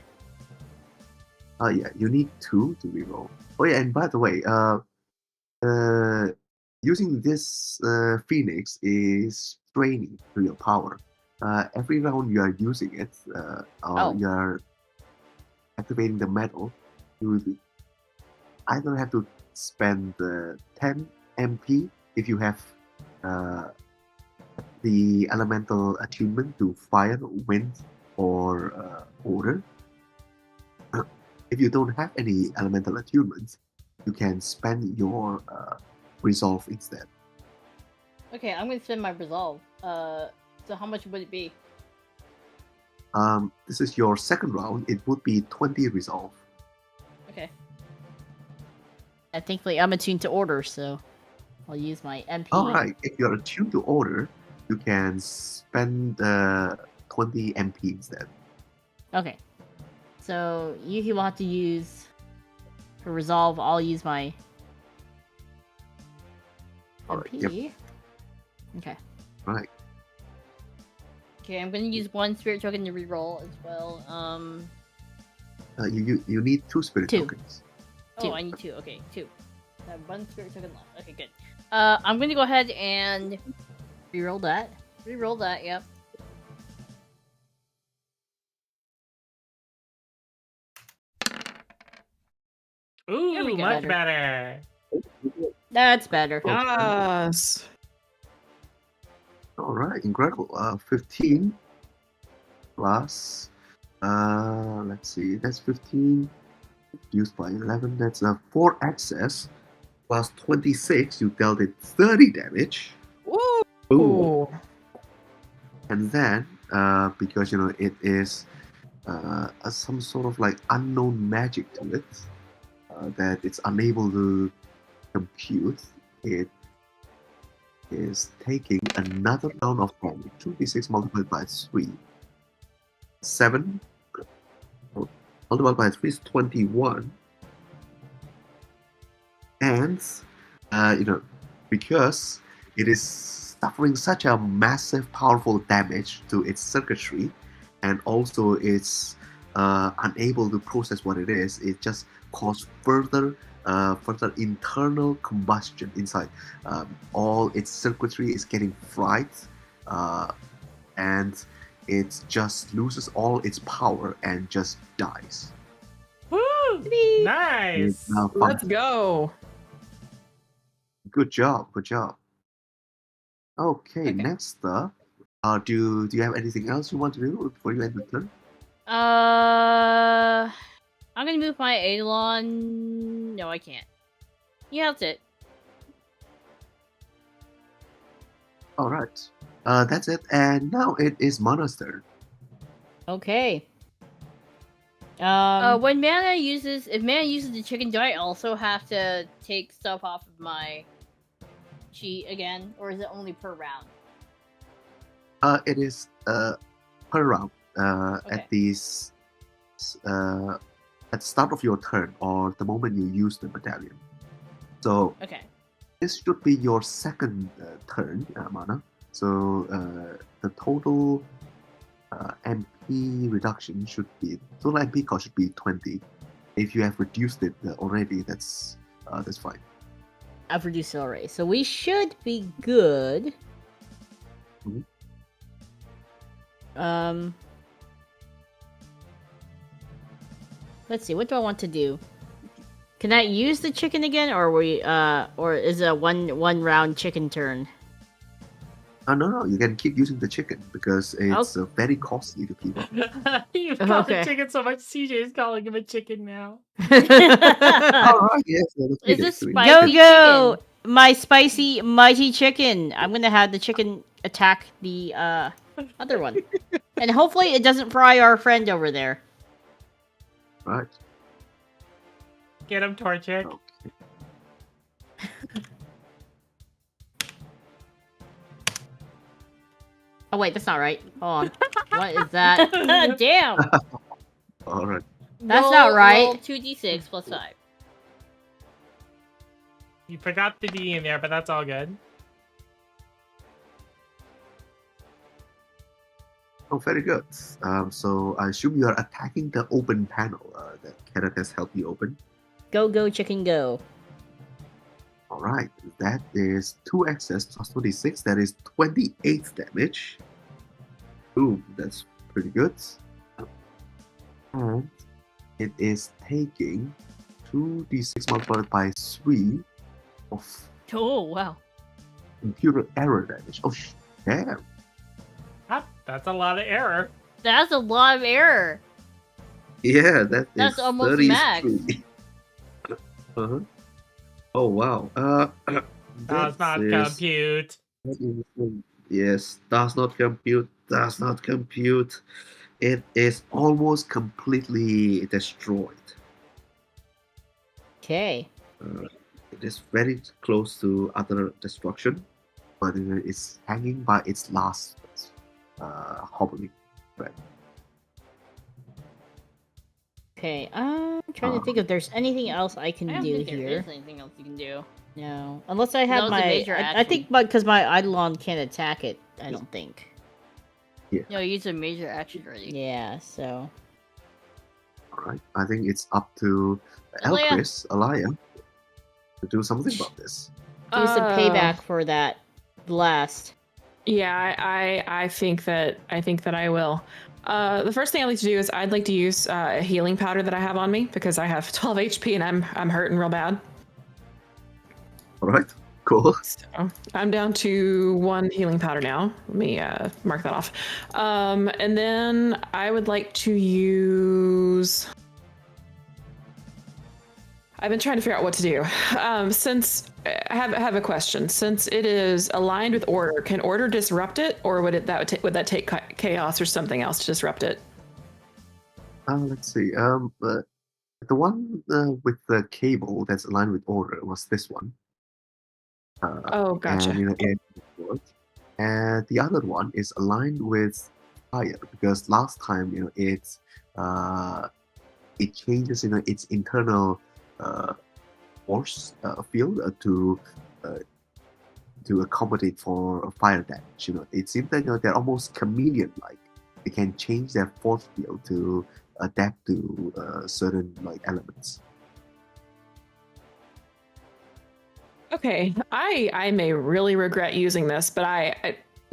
Yeah, you need 2 to reroll. Oh yeah, and by the way, using this Phoenix is draining to your power. Every round you are using it, you are activating the metal, you either have to spend 10 MP if you have the elemental attunement to fire, wind, or water. If you don't have any elemental attunements, you can spend your resolve instead. Okay, I'm gonna spend my resolve. So how much would it be? This is your second round. It would be 20 resolve. Okay. Thankfully, I'm attuned to order, so I'll use my MP. Alright, if you're attuned to order, you can spend 20 MP instead. Okay. So Yuki will have to use for resolve. I'll use my Alright, MP. yep. Okay. Right. Okay, I'm gonna use 1 spirit token to reroll as well. You need 2 spirit 2. tokens. Oh, 2. I need 2. Okay, 2. One spirit token left. Okay, good. I'm gonna go ahead and reroll that. Reroll that. Yep. There we Ooh, go. much better. That's better. Yes. All right, incredible. 15 plus. Let's see. That's 15 used by 11. That's 4 excess plus 26. You dealt it 30 damage. Woo! Ooh. And then, because it is some sort of like unknown magic to it that it's unable to compute, it is taking another round of damage. 2d6 multiplied by 3. 7 multiplied by 3 is 21. And, because it is suffering such a massive, powerful damage to its circuitry, and also it's unable to process what it is, it just caused further internal combustion inside. All its circuitry is getting fried, and it just loses all its power and just dies. Woo! Nice. Let's go. Good job. Okay, next up, do you have anything else you want to do before you end the turn? I'm gonna move my Eidolon. No, I can't. Yeah, that's it. All right, that's it. And now it is Mana's turn. Okay. When Mana uses, if Mana uses the chicken, do I also have to take stuff off of my sheet again, or is it only per round? It is per round. Okay. At the start of your turn, or the moment you use the medallion. So Okay. this should be your second turn, Mana. So the total MP reduction should be, total MP cost should be 20. If you have reduced it already, that's fine. I've reduced it already, so we should be good. Mhm. Let's see. What do I want to do? Can I use the chicken again, or or is it a one round chicken turn? No, you can keep using the chicken because it's very costly to people. You've called Okay. the chicken so much, CJ is calling him a chicken now. All right, yes. Is this three. spicy Go! chicken? My spicy, mighty chicken. I'm gonna have the chicken attack the Other one. and hopefully it doesn't fry our friend over there. Right. Get him, Torchic. Okay. Oh wait, that's not right. Hold on. What is that? Damn. All right. That's not right. Roll 2d6 plus 5. You forgot the D in there, but that's all good. Oh, very good. So I assume you are attacking the open panel that Kenneth has helped you open. Go, go, chicken, go. All right, that is 2 excess plus 26. That is 28 damage. Ooh, that's pretty good. And it is taking 2d6 multiplied by 3 of Oh, wow. computer error damage. Oh, damn. That's a lot of error. That's a lot of error. Yeah, That's is almost 33. max. Uh-huh. Oh, wow. Does not compute. Yes, does not compute. Does not compute. It is almost completely destroyed. Okay. It is very close to utter destruction, but it is hanging by its last hobbling thread. Okay. I'm trying to think if there's anything else I can I don't do think there here. is anything else you can do. No, unless I That have was a my. major I think, action. because my Eidolon can't attack it. I don't think. No, you used a major action already. Yeah. So. All right, I think it's up to Alea. Ellcrys, Alaya. to do something about this. Do some payback for that blast. Yeah, I think that I will. The first thing I'd like to do is I'd like to use a healing powder that I have on me because I have 12 HP and I'm hurting real bad. All right, cool. So I'm down to 1 healing powder now. Let me mark that off. And then I would like to use. I've been trying to figure out what to do. Since I have a question. Since it is aligned with order, can order disrupt it, or would that take chaos or something else to disrupt it? Let's see. The one with the cable that's aligned with order was this one. Oh, gotcha. And it worked. And the other one is aligned with fire because last time it changes its internal force field to accommodate for fire damage. It seems that they're almost chameleon-like. They can change their force field to adapt to certain elements. Okay, I may really regret using this, but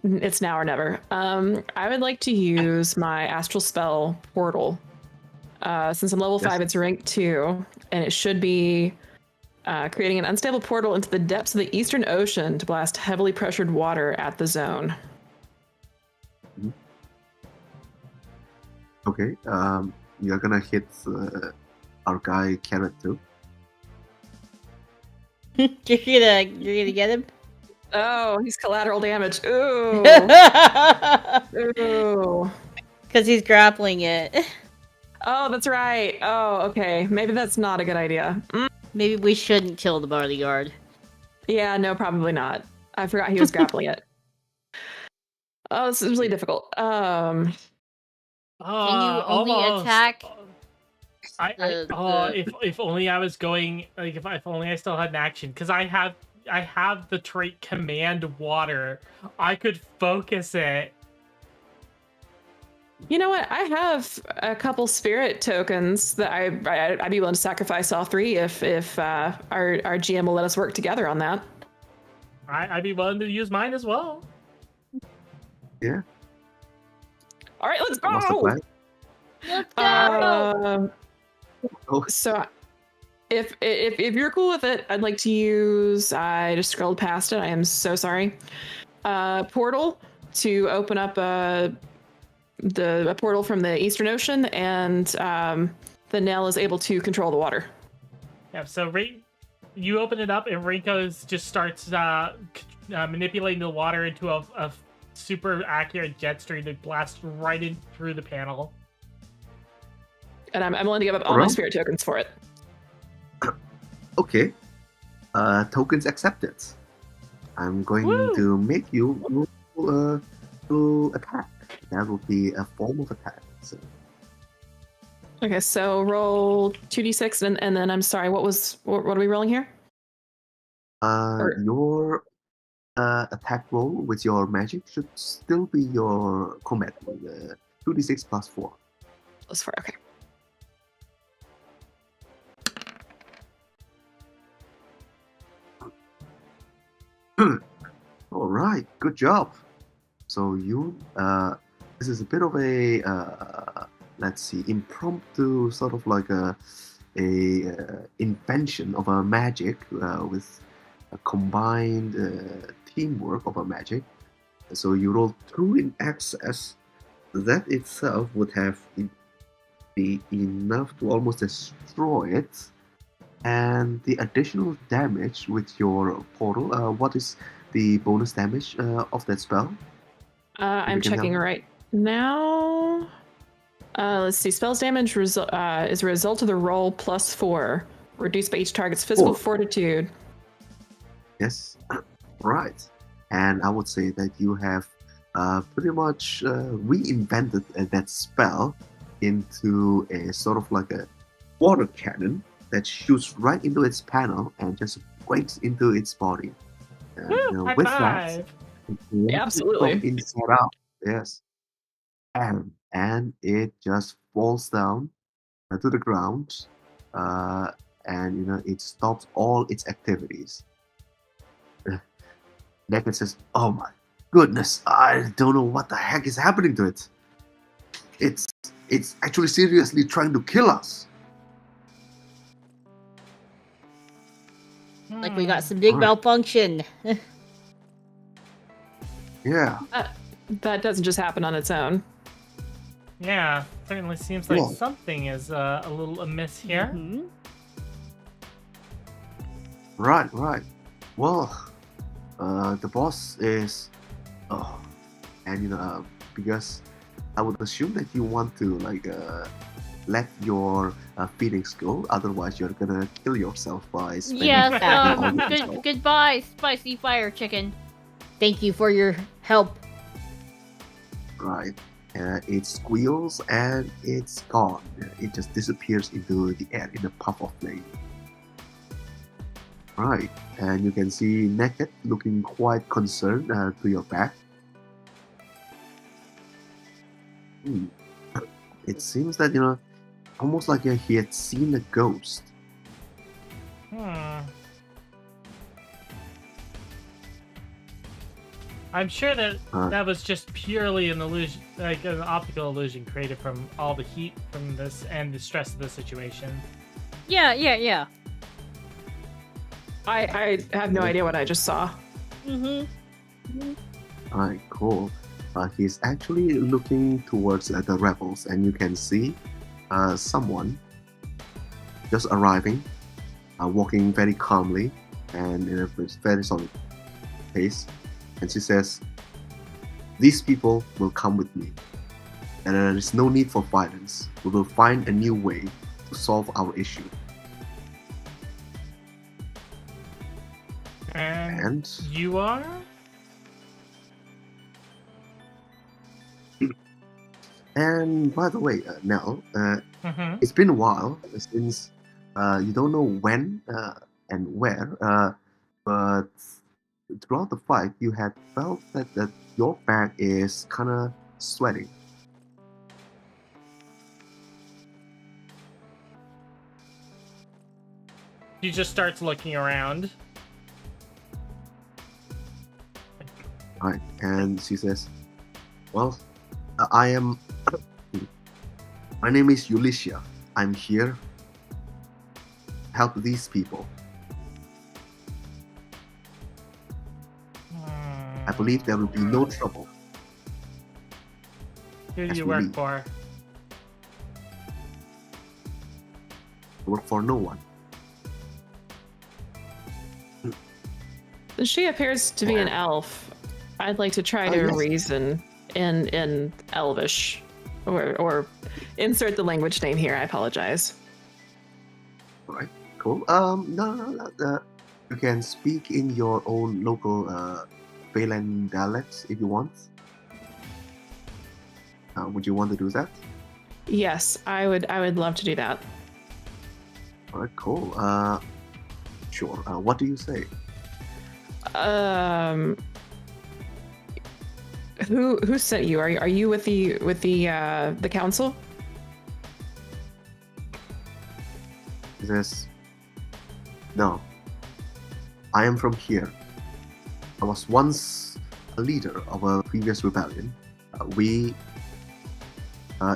it's now or never. I would like to use my astral spell portal. Since I'm level 5, it's rank 2, and it should be creating an unstable portal into the depths of the Eastern Ocean to blast heavily pressured water at the zone. Mm-hmm. Okay, you're gonna hit our guy Carrot too. You're gonna get him? Oh, he's collateral damage. Ooh. Ooh. Because he's grappling it. Oh, that's right. Oh, okay. Maybe that's not a good idea. Maybe we shouldn't kill the bodyguard. Yeah, no, probably not. I forgot he was grappling it. Oh, this is really difficult. Can you only attack? If only I was going if only I still had an action, because I have the trait Command Water. I could focus it. You know what? I have a couple spirit tokens that I'd be willing to sacrifice all 3 if our GM will let us work together on that. I'd be willing to use mine as well. Yeah. All right, let's go. Let's go. So, if you're cool with it, I'd like to use. I just scrolled past it. I am so sorry. Portal to open up a portal from the Eastern Ocean, and the Nel is able to control the water. Yeah. So you open it up, and Rinko just starts manipulating the water into a super accurate jet stream that blasts right in through the panel. And I'm willing to give up all my spirit tokens for it. Okay. Tokens accepted. I'm going to make you to attack. That will be a form of attack. So. Okay, so roll 2d6, and then I'm sorry. What are we rolling here? Your attack roll with your magic should still be your combat roll. 2d6 plus 4. Plus 4. Okay. All right, good job. So this is a bit of a let's see, impromptu sort of like a invention of a magic with a combined teamwork of a magic. So you roll 2 in excess. That itself would have be enough to almost destroy it. And the additional damage with your portal, what is the bonus damage of that spell? I'm checking right now. Let's see. Spells damage is a result of the roll plus 4, reduced by each target's physical fortitude. Yes, right. And I would say that you have pretty much reinvented that spell into a sort of like a water cannon that shoots right into its panel and just breaks into its body. And with that, absolutely, from inside out, yes, and it just falls down to the ground, and it stops all its activities. Naked says, "Oh my goodness, I don't know what the heck is happening to it. It's actually seriously trying to kill us." Like we got some big Right. malfunction. Yeah. That doesn't just happen on its own. Yeah, certainly seems like Yeah. something is a little amiss here. Mhm. Right. Well, the boss is, and because I would assume that you want to let your feelings go, otherwise you're gonna kill yourself by spending Yes, all your yourself. goodbye, spicy fire chicken. Thank you for your help. Right. It squeals and it's gone. It just disappears into the air in a puff of flame. Right. And you can see Naked looking quite concerned to your back. It seems that, almost like he had seen a ghost. I'm sure that Uh. that was just purely an illusion, like an optical illusion created from all the heat from this and the stress of the situation. Yeah. I have no idea what I just saw. Alright, cool. He's actually looking towards the rebels, and you can see someone just arriving, walking very calmly and in a very solid pace. And she says, "These people will come with me, and there is no need for violence. We will find a new way to solve our issue." And And you are? and by the way, Nel, Mm-hmm. it's been a while since you don't know when and where, but throughout the fight, you had felt that your back is kind of sweating. He just starts looking around. Right, and she says, "Well, I am. My name is Ulyssia. I'm here to help these people. I believe there will be no trouble." Who do as you we work leave. for? I work for no one. She appears to be an elf. I'd like to try Oh, to yes. reason in Elvish, or insert the language name here. I apologize. Alright, cool. No. You can speak in your own local Phelan dialects if you want. Would you want to do that? Yes, I would love to do that. Alright, cool. Sure. What do you say? Who sent you? Are you with the council? He says, "No. I am from here. I was once a leader of a previous rebellion.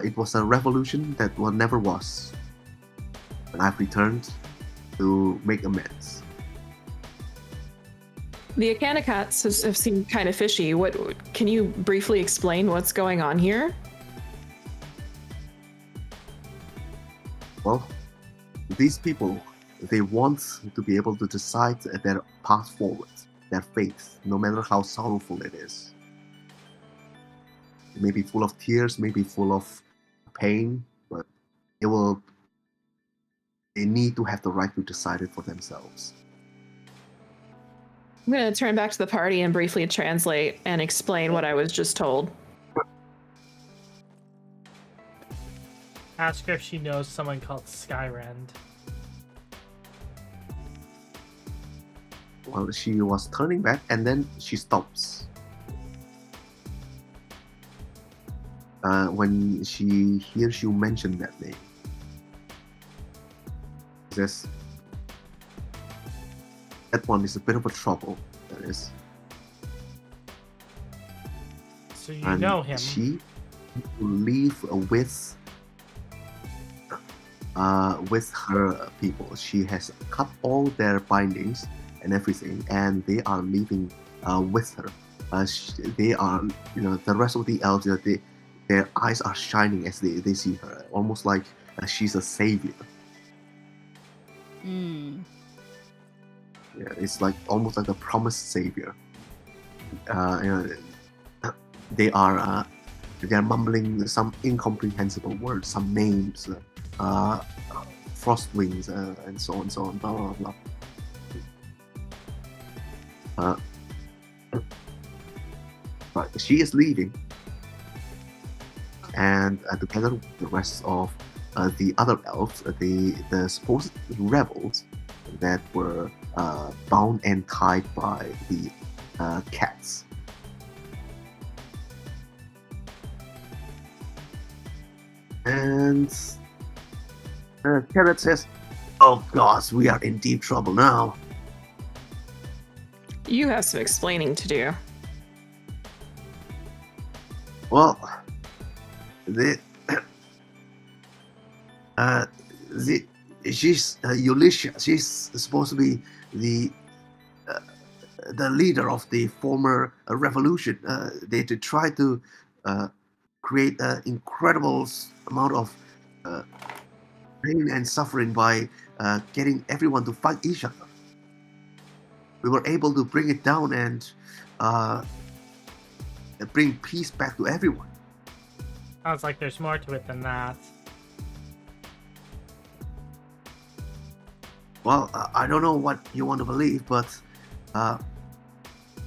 It was a revolution that never was. And I've returned to make amends." The Akanakats have seemed kind of fishy. What can you briefly explain what's going on here? Well, these people, they want to be able to decide their path forward, their fate, no matter how sorrowful it is. It may be full of tears, maybe full of pain, but they need to have the right to decide it for themselves. I'm going to turn back to the party and briefly translate and explain what I was just told. Ask her if she knows someone called Skyrend. Well, she was turning back and then she stops. When she hears you mention that name. She says, That one is a bit of a trouble. That is. So you And know him. she live with her people. She has cut all their bindings and everything, and they are living with her. They are, the rest of the elves, their eyes are shining as they see her, almost like she's a savior. Yeah, it's like almost like a promised savior. They are mumbling some incomprehensible words, some names, Frostwings, and so on, blah blah blah. But she is leaving, and together with the rest of the other elves, the supposed rebels that were bound and tied by the cats. And Carrot says, "Oh gosh, we are in deep trouble now." You have some explaining to do. Well, she's Ulysses. She's supposed to be the leader of the former revolution. They try to create an incredible amount of pain and suffering by getting everyone to fight each other. We were able to bring it down and bring peace back to everyone. Sounds like there's more to it than that. Well, I don't know what you want to believe, but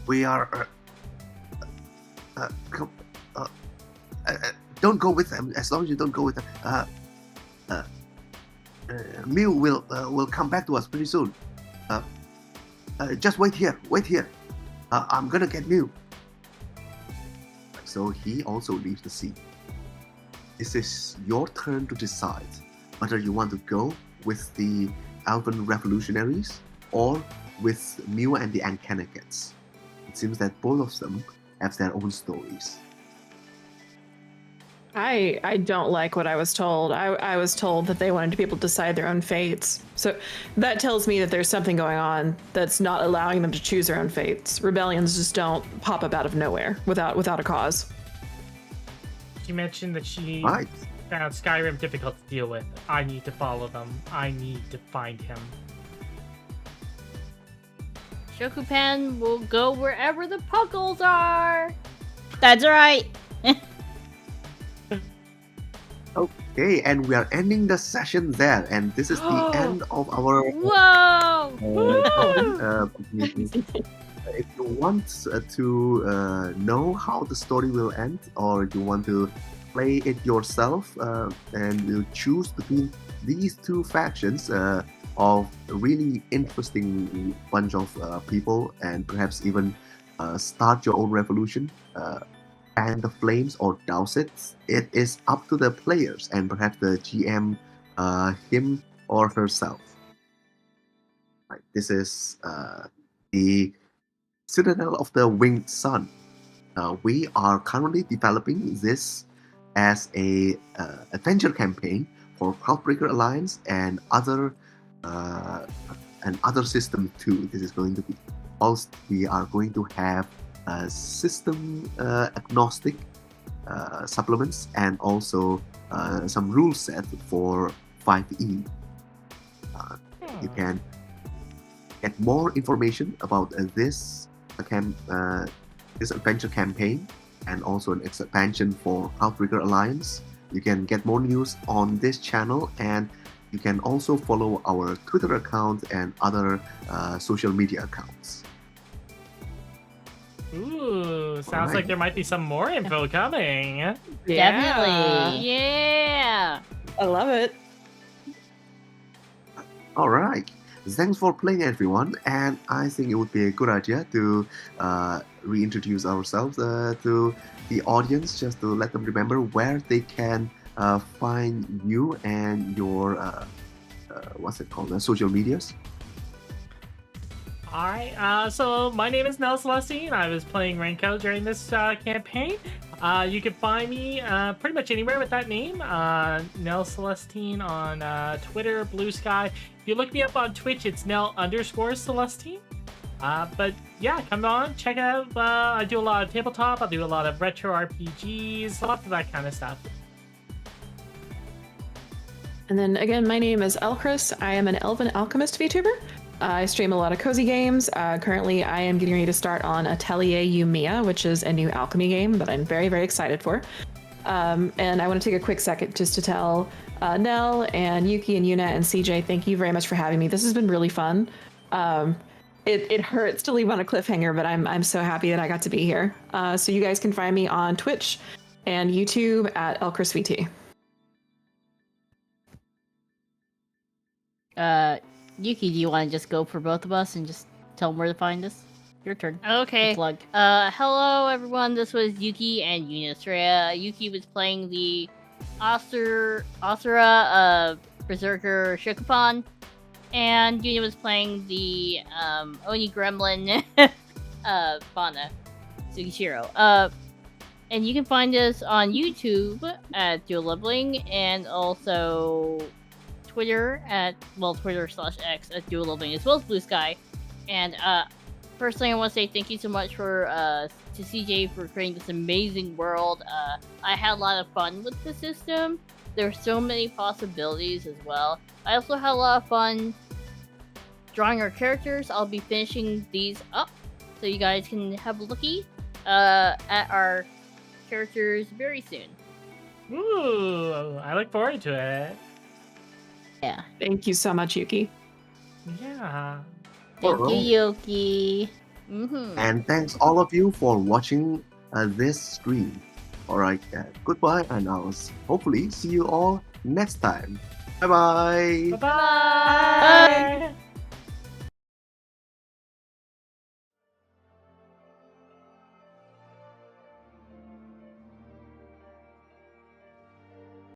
we are. Don't go with them. As long as you don't go with them, Mew will come back to us pretty soon. Just wait here. I'm gonna get Mew. So he also leaves the scene. This is your turn to decide whether you want to go with the Elven Revolutionaries or with Mew and the Ankanagets. It seems that both of them have their own stories. I don't like what I was told. I was told that they wanted to be able to decide their own fates. So that tells me that there's something going on that's not allowing them to choose their own fates. Rebellions just don't pop up out of nowhere without a cause. She mentioned that she Right. found Skyrim difficult to deal with. I need to follow them. I need to find him. Shokupan will go wherever the puckles are. That's right. Okay, and we are ending the session there, and this is the end of our. Whoa! If you want to know how the story will end, or you want to play it yourself, and you choose between these two factions of a really interesting bunch of people, and perhaps even start your own revolution, fan the flames or douse it. It is up to the players and perhaps the GM, him or herself. Right, this is the Citadel of the Winged Sun. We are currently developing this as a adventure campaign for Cloudbreaker Alliance and other system too. This is going to be. Also, we are going to have system agnostic supplements and also some rule set for 5e. You can get more information about this adventure campaign and also an expansion for Cloudbreaker Alliance. You can get more news on this channel, and you can also follow our Twitter account and other social media accounts. Ooh, sounds Alright. like there might be some more info coming. Definitely. Yeah. I love it. All right. Thanks for playing, everyone. And I think it would be a good idea to reintroduce ourselves to the audience, just to let them remember where they can find you and your social medias. All right, so my name is Nel Celestine. I was playing Renko during this campaign. You can find me pretty much anywhere with that name, Nel Celestine on Twitter, Blue Sky. If you look me up on Twitch, it's Nel_Celestine. But yeah, come on, check it out. I do a lot of tabletop. I do a lot of retro RPGs, lots of that kind of stuff. And then again, my name is Ellcrys. I am an Elven Alchemist VTuber. I stream a lot of cozy games. Currently, I am getting ready to start on Atelier Yumiya, which is a new alchemy game that I'm very, very excited for. And I want to take a quick second just to tell Nel and Yuki and Yuna and CJ, thank you very much for having me. This has been really fun. It hurts to leave on a cliffhanger, but I'm so happy that I got to be here. So you guys can find me on Twitch and YouTube at Ellcrys VT. Yuki, do you want to just go for both of us and just tell them where to find us? Your turn. Okay. Plug. Hello everyone. This was Yuki and Yuna Astrea. Yuki was playing the Astrea Berserker Shikapon, and Yuna was playing the Oni Gremlin Bana Sugishiro. And you can find us on YouTube at Dual Leveling, and also Twitter Twitter/X at Dual Leveling, as well as Blue Sky. And first thing I want to say thank you so much to CJ for creating this amazing world. I had a lot of fun with the system. There are so many possibilities as well. I also had a lot of fun drawing our characters. I'll be finishing these up so you guys can have a looky at our characters very soon. Ooh, I look forward to it. Yeah. Thank you so much, Yuki. Yeah. Thank you, Yuki. And thanks all of you for watching this stream. Alright, goodbye, and I'll hopefully see you all next time. Bye-bye. Bye-bye. Bye.